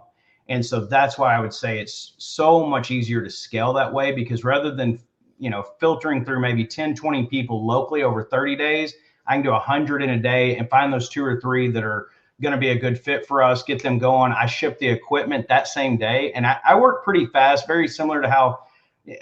And so that's why I would say it's so much easier to scale that way, because rather than, filtering through maybe 10, 20 people locally over 30 days, I can do 100 in a day and find those 2 or 3 that are going to be a good fit for us, get them going. I ship the equipment that same day. And I work pretty fast, very similar to how,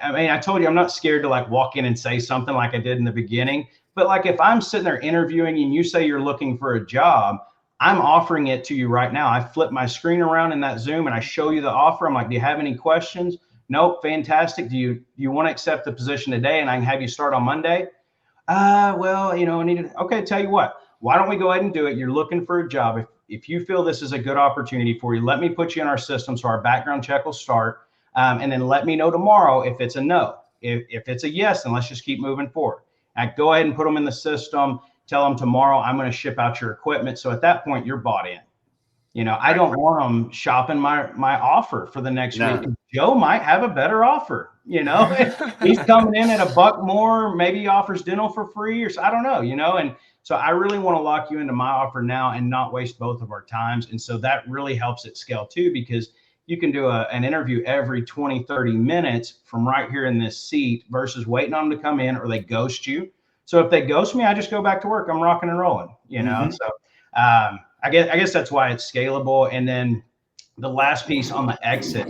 I told you, I'm not scared to walk in and say something like I did in the beginning. But if I'm sitting there interviewing and you say you're looking for a job, I'm offering it to you right now. I flip my screen around in that Zoom and I show you the offer. I'm like, do you have any questions? Nope. Fantastic. Do you want to accept the position today and I can have you start on Monday? Well, I need to, okay, tell you what, why don't we go ahead and do it? You're looking for a job. If you feel this is a good opportunity for you, let me put you in our system so our background check will start. And then let me know tomorrow if it's a no. If it's a yes, then let's just keep moving forward. I go ahead and put them in the system. Tell them tomorrow I'm going to ship out your equipment. So at that point, you're bought in. I don't want them shopping my offer for the next week. Joe might have a better offer. He's coming in at $1 more. Maybe he offers dental for free, or I don't know. And so I really want to lock you into my offer now and not waste both of our times. And so that really helps it scale too, because you can do an interview every 20, 30 minutes from right here in this seat versus waiting on them to come in, or they ghost you. So if they ghost me, I just go back to work. I'm rocking and rolling, Mm-hmm. So I guess that's why it's scalable. And then the last piece on the exit,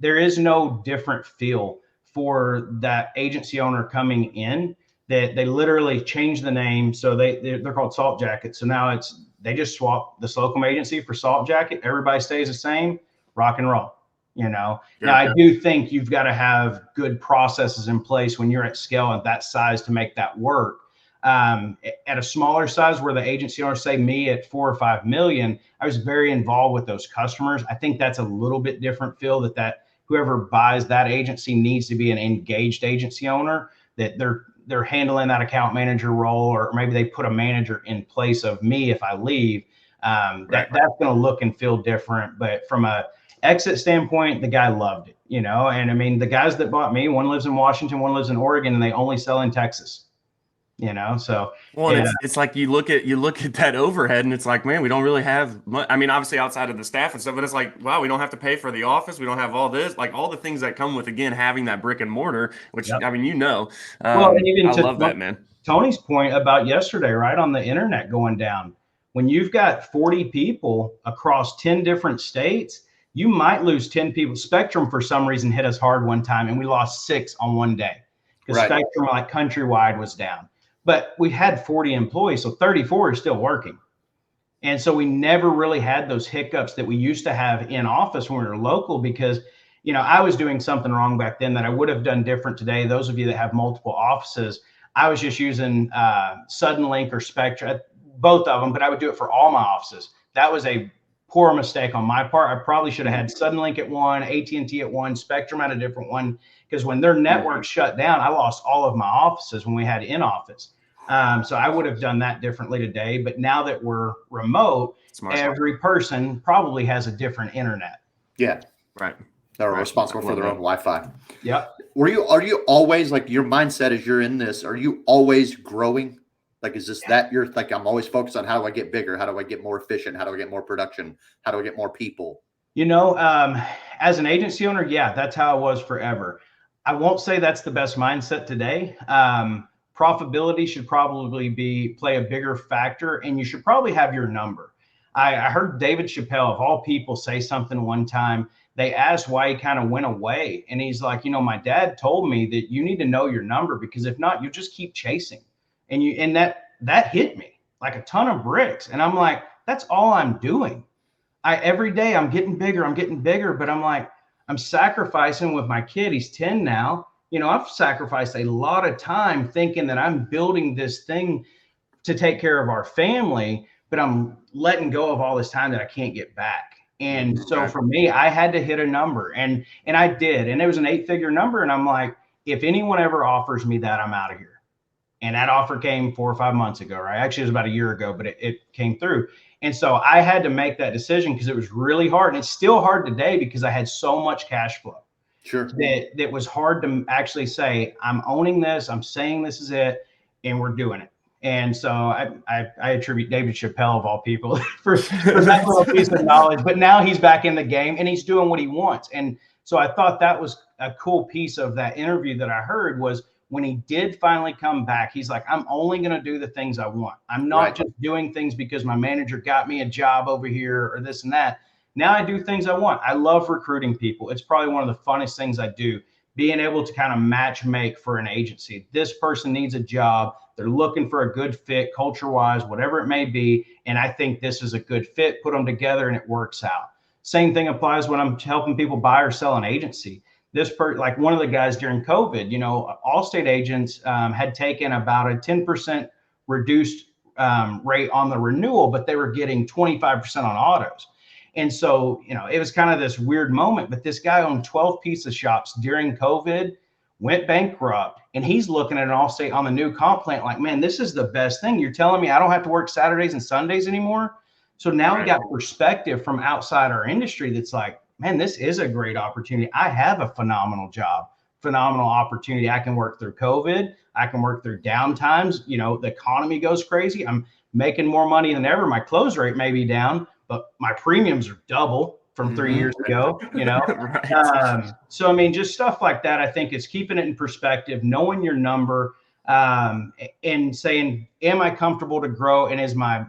there is no different feel for that agency owner coming in. That they literally changed the name. So they're called Salt Jacket. So now they just swapped the Slocum agency for Salt Jacket. Everybody stays the same, rock and roll. Now I do think you've got to have good processes in place when you're at scale at that size to make that work. At a smaller size where the agency owners, say me at 4 or 5 million, I was very involved with those customers. I think that's a little bit different feel that whoever buys that agency needs to be an engaged agency owner, that they're handling that account manager role, or maybe they put a manager in place of me if I leave. That's going to look and feel different. But from a exit standpoint, the guy loved it, and the guys that bought me, one lives in Washington, one lives in Oregon, and they only sell in Texas, so. Well, yeah. It's like you look at that overhead and it's like, man, we don't really have much. Obviously outside of the staff and stuff, but it's like, wow, we don't have to pay for the office. We don't have all this, like all the things that come with, again, having that brick and mortar, which Yep. Well, and even I love that, man. Tony's point about yesterday, right, on the internet going down. when you've got 40 people across 10 different states, you might lose 10 people. Spectrum, for some reason, hit us hard one time, and we lost 6 on one day because Spectrum, like countrywide, was down. But we had 40 employees, so 34 are still working. And so we never really had those hiccups that we used to have in office when we were local, because, you know, I was doing something wrong back then that I would have done different today. Those of you that have multiple offices, I was just using Suddenlink or Spectra, both of them, but I would do it for all my offices. That was a poor mistake on my part. I probably should have had Suddenlink at one, AT&T at one, Spectrum at a different one, because when their network shut down, I lost all of my offices when we had in-office. So I would have done that differently today. But now that we're remote, every person probably has a different internet. Yeah. Right. They're responsible for their own Wi-Fi. Yep. Are you always, like, your mindset as you're in this, are you always growing? Like, is this that you're like, I'm always focused on how do I get bigger? How do I get more efficient? How do I get more production? How do I get more people? You know, as an agency owner, yeah, that's how I was forever. I won't say that's the best mindset today. Profitability should probably play a bigger factor, and you should probably have your number. I heard David Chappelle, of all people, say something one time. They asked why he kind of went away, and he's like, you know, my dad told me that you need to know your number, because if not, you just keep chasing. And that hit me like a ton of bricks. And I'm like, that's all I'm doing. Every day I'm getting bigger, but I'm like, I'm sacrificing with my kid. He's 10 now. You know, I've sacrificed a lot of time thinking that I'm building this thing to take care of our family, but I'm letting go of all this time that I can't get back. And so for me, I had to hit a number, and I did. And it was an 8-figure number. And I'm like, if anyone ever offers me that, I'm out of here. And that offer came 4 or 5 months ago, right? Actually, it was about a year ago, but it came through. And so I had to make that decision because it was really hard. And it's still hard today because I had so much cash flow. Sure. That was hard to actually say, I'm owning this, I'm saying this is it, and we're doing it. And so I attribute David Chappelle, of all people, for that little piece of knowledge. But now he's back in the game and he's doing what he wants. And so I thought that was a cool piece of that interview that I heard, was when he did finally come back, he's like, I'm only going to do the things I want. I'm not just doing things because my manager got me a job over here or this and that. Now I do things I want. I love recruiting people. It's probably one of the funnest things I do, being able to kind of match make for an agency. This person needs a job. They're looking for a good fit, culture-wise, whatever it may be. And I think this is a good fit. Put them together and it works out. Same thing applies when I'm helping people buy or sell an agency. Like one of the guys during COVID, you know, Allstate agents had taken about a 10% reduced rate on the renewal, but they were getting 25% on autos. And so, you know, it was kind of this weird moment, but this guy owned 12 pizza shops during COVID, went bankrupt, and he's looking at an Allstate on the new comp plan like, man, this is the best thing. You're telling me I don't have to work Saturdays and Sundays anymore? So now we got perspective from outside our industry that's like, man, this is a great opportunity. I have a phenomenal job, phenomenal opportunity. I can work through COVID. I can work through downtimes. You know, the economy goes crazy. I'm making more money than ever. My close rate may be down, but my premiums are double from 3 years ago, you know? So, I mean, just stuff like that, I think, is keeping it in perspective, knowing your number, and saying, am I comfortable to grow? And is my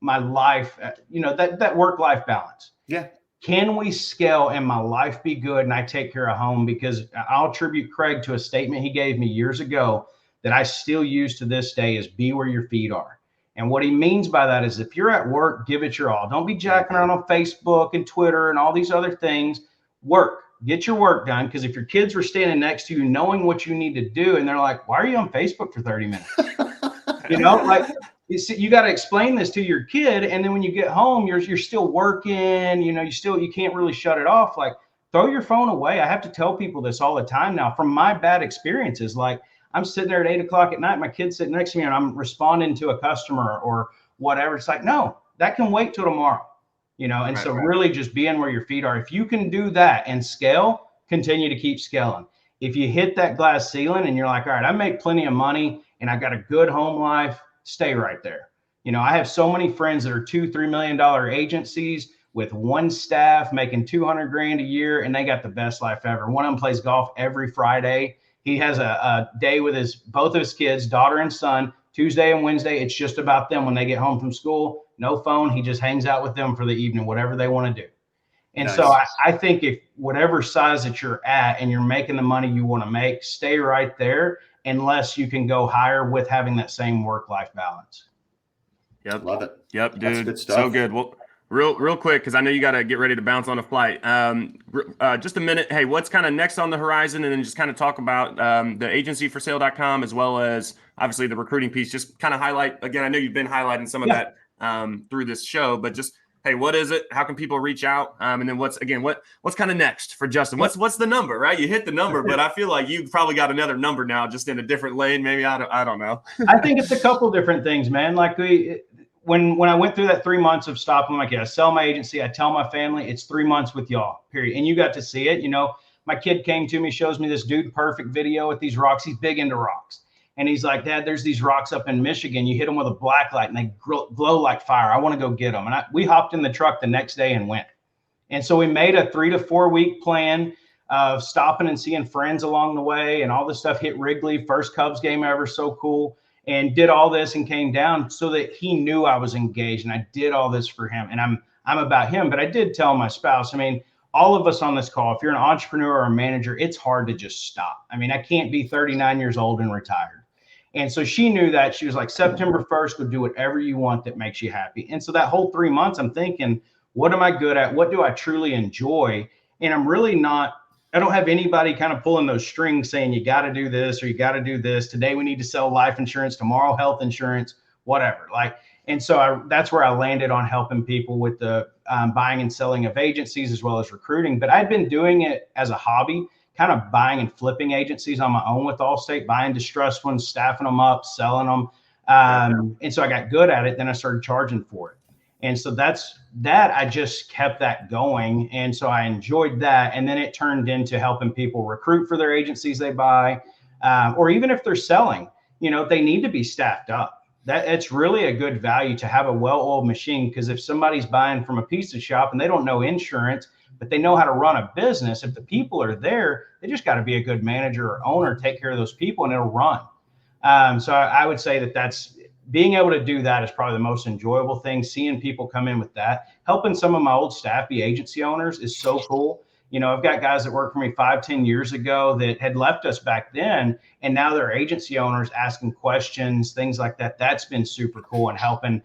life, you know, that work-life balance. Yeah. Can we scale and my life be good and I take care of home? Because I'll attribute Craig to a statement he gave me years ago that I still use to this day, is be where your feet are. And what he means by that is, if you're at work, give it your all. Don't be jacking around on Facebook and Twitter and all these other things. Work, get your work done. Because if your kids were standing next to you knowing what you need to do, and they're like, why are you on Facebook for 30 minutes? You know, like, you got to explain this to your kid. And then when you get home, you're still working, you know, you can't really shut it off. Like, throw your phone away. I have to tell people this all the time now from my bad experiences. Like, I'm sitting there at 8 o'clock at night, my kid's sitting next to me and I'm responding to a customer or whatever. It's like, no, that can wait till tomorrow, you know? And really just being where your feet are. If you can do that and scale, continue to keep scaling. If you hit that glass ceiling and you're like, all right, I make plenty of money and I got a good home life, stay right there. You know, I have so many friends that are $2-3 million agencies with one staff making $200,000 a year, and they got the best life ever. One of them plays golf every Friday. He has a day with both of his kids, daughter and son, Tuesday and Wednesday, it's just about them when they get home from school. No phone. He just hangs out with them for the evening, whatever they want to do. And Nice. so I think if whatever size that you're at and you're making the money you want to make, stay right there unless you can go higher with having that same work-life balance. Yep. Love it. Yep, dude. That's good stuff. So good. Well, real quick, because I know you got to get ready to bounce on a flight. Just a minute. Hey, what's kind of next on the horizon? And then just kind of talk about the agencyforsale.com as well as obviously the recruiting piece. Just kind of highlight, again, I know you've been highlighting some of that through this show, but just, hey, what is it? How can people reach out? And then what's kind of next for Justin? What's the number, right? You hit the number, but I feel like you've probably got another number now, just in a different lane. Maybe I don't know. I think it's a couple different things, man. Like when I went through that 3 months of stopping, I'm like, I sell my agency. I tell my family it's 3 months with y'all, period. And you got to see it. My kid came to me, shows me this Dude Perfect video with these rocks. He's big into rocks. And he's like, Dad, there's these rocks up in Michigan. You hit them with a black light and they glow like fire. I want to go get them. And we hopped in the truck the next day and went. And so we made a 3 to 4 week plan of stopping and seeing friends along the way and all this stuff. Hit Wrigley, first Cubs game ever, so cool. And did all this and came down so that he knew I was engaged. And I did all this for him. And I'm about him. But I did tell my spouse, I mean, all of us on this call, if you're an entrepreneur or a manager, it's hard to just stop. I mean, I can't be 39 years old and retired. And so she knew that. She was like, September 1st, go do whatever you want that makes you happy. And so that whole 3 months, I'm thinking, what am I good at? What do I truly enjoy? And I'm really not, I don't have anybody kind of pulling those strings saying, you got to do this or you got to do this. Today, we need to sell life insurance, tomorrow, health insurance, whatever. And so that's where I landed on helping people with the buying and selling of agencies as well as recruiting. But I'd been doing it as a hobby, kind of buying and flipping agencies on my own with Allstate, buying distressed ones, staffing them up, selling them. And so I got good at it. Then I started charging for it. And so I just kept that going. And so I enjoyed that. And then it turned into helping people recruit for their agencies they buy, or even if they're selling, they need to be staffed up. It's really a good value to have a well-oiled machine, because if somebody's buying from a pizza shop and they don't know insurance, but they know how to run a business, if the people are there, they just got to be a good manager or owner, take care of those people, and it'll run. So I would say that's being able to do that is probably the most enjoyable thing. Seeing people come in with that, helping some of my old staff be agency owners is so cool. I've got guys that worked for me 5-10 years ago that had left us back then, and now they're agency owners asking questions, things like that. That's been super cool and helping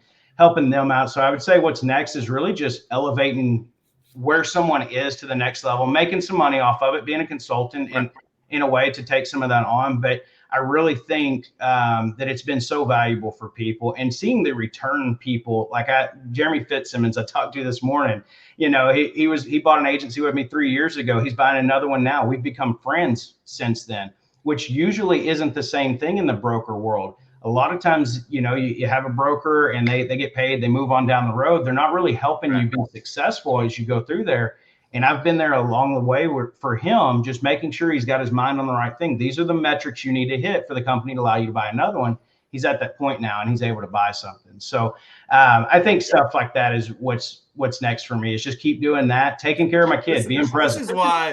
them out. So I would say what's next is really just elevating where someone is to the next level, making some money off of it, being a consultant and in a way to take some of that on. But I really think that it's been so valuable for people, and seeing the return people like Jeremy Fitzsimmons, I talked to this morning, he bought an agency with me 3 years ago. He's buying another one now. We've become friends since then, which usually isn't the same thing in the broker world. A lot of times, you have a broker and they get paid, they move on down the road. They're not really helping you be successful as you go through there. And I've been there along the way for him, just making sure he's got his mind on the right thing. These are the metrics you need to hit for the company to allow you to buy another one. He's at that point now and he's able to buy something. So I think stuff like that is what's next for me, is just keep doing that, taking care of my kid, being present.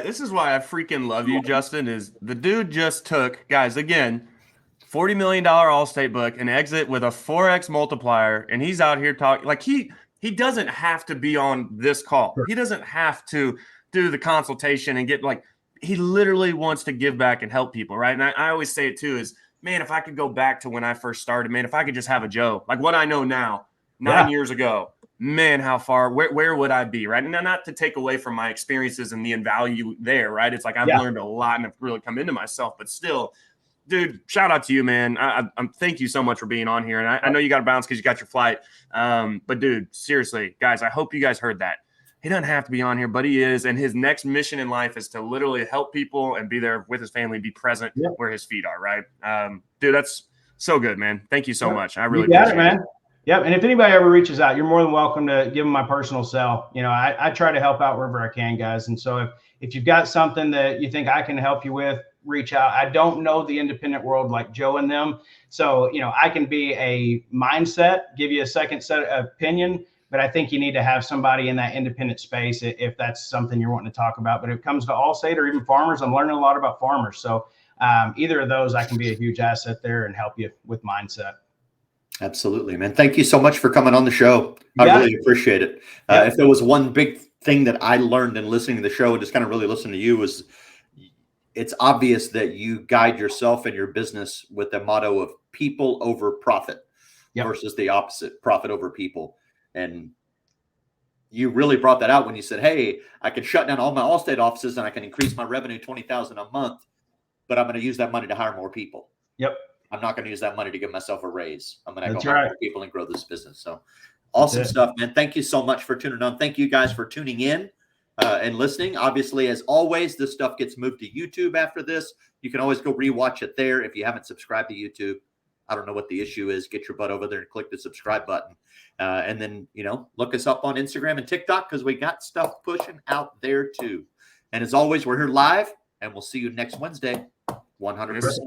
This is why I freaking love you, Justin, is the dude just took, guys, again, $40 million Allstate book, an exit with a 4X multiplier, and he's out here talking like he doesn't have to be on this call. He doesn't have to do the consultation and he literally wants to give back and help people, right? And I always say it too is, man, if I could go back to when I first started, man, if I could just have a Joe, like what I know now, 9 years ago, man, how far, where would I be, right? And not to take away from my experiences and the value there, right? It's like I've learned a lot and I've really come into myself, but still, dude, shout out to you, man. I'm thank you so much for being on here. And I know you got to bounce because you got your flight. But dude, seriously, guys, I hope you guys heard that. He doesn't have to be on here, but he is. And his next mission in life is to literally help people and be there with his family, be present where his feet are, right? Dude, that's so good, man. Thank you so much. I really appreciate it, man. Yep. And if anybody ever reaches out, you're more than welcome to give them my personal cell. I try to help out wherever I can, guys. And so if you've got something that you think I can help you with, reach out. I don't know the independent world like Joe and them. So, I can be a mindset, give you a second set of opinion, but I think you need to have somebody in that independent space if that's something you're wanting to talk about. But if it comes to Allstate or even farmers, I'm learning a lot about farmers. So either of those, I can be a huge asset there and help you with mindset. Absolutely, man. Thank you so much for coming on the show. I really appreciate it. If there was one big thing that I learned in listening to the show and just kind of really listening to you was it's obvious that you guide yourself and your business with the motto of people over profit versus the opposite, profit over people. And you really brought that out when you said, hey, I can shut down all my Allstate offices and I can increase my revenue $20,000 a month, but I'm going to use that money to hire more people. Yep. I'm not going to use that money to give myself a raise. I'm going to go hire more people and grow this business. So awesome stuff, man. Thank you so much for tuning on. Thank you guys for tuning in and listening. Obviously, as always, this stuff gets moved to YouTube after this. You can always go rewatch it there. If you haven't subscribed to YouTube, I don't know what the issue is. Get your butt over there and click the subscribe button. And then, look us up on Instagram and TikTok because we got stuff pushing out there too. And as always, we're here live and we'll see you next Wednesday. 100%.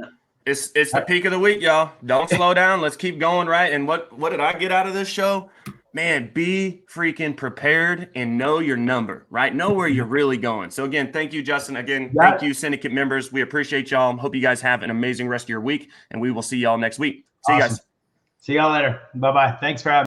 It's the peak of the week, y'all. Don't slow down. Let's keep going, right? And what did I get out of this show? Man, be freaking prepared and know your number, right? Know where you're really going. So again, thank you, Justin. Again, thank you, Syndicate members. We appreciate y'all. Hope you guys have an amazing rest of your week, and we will see y'all next week. See you guys. See y'all later. Bye-bye. Thanks for having me.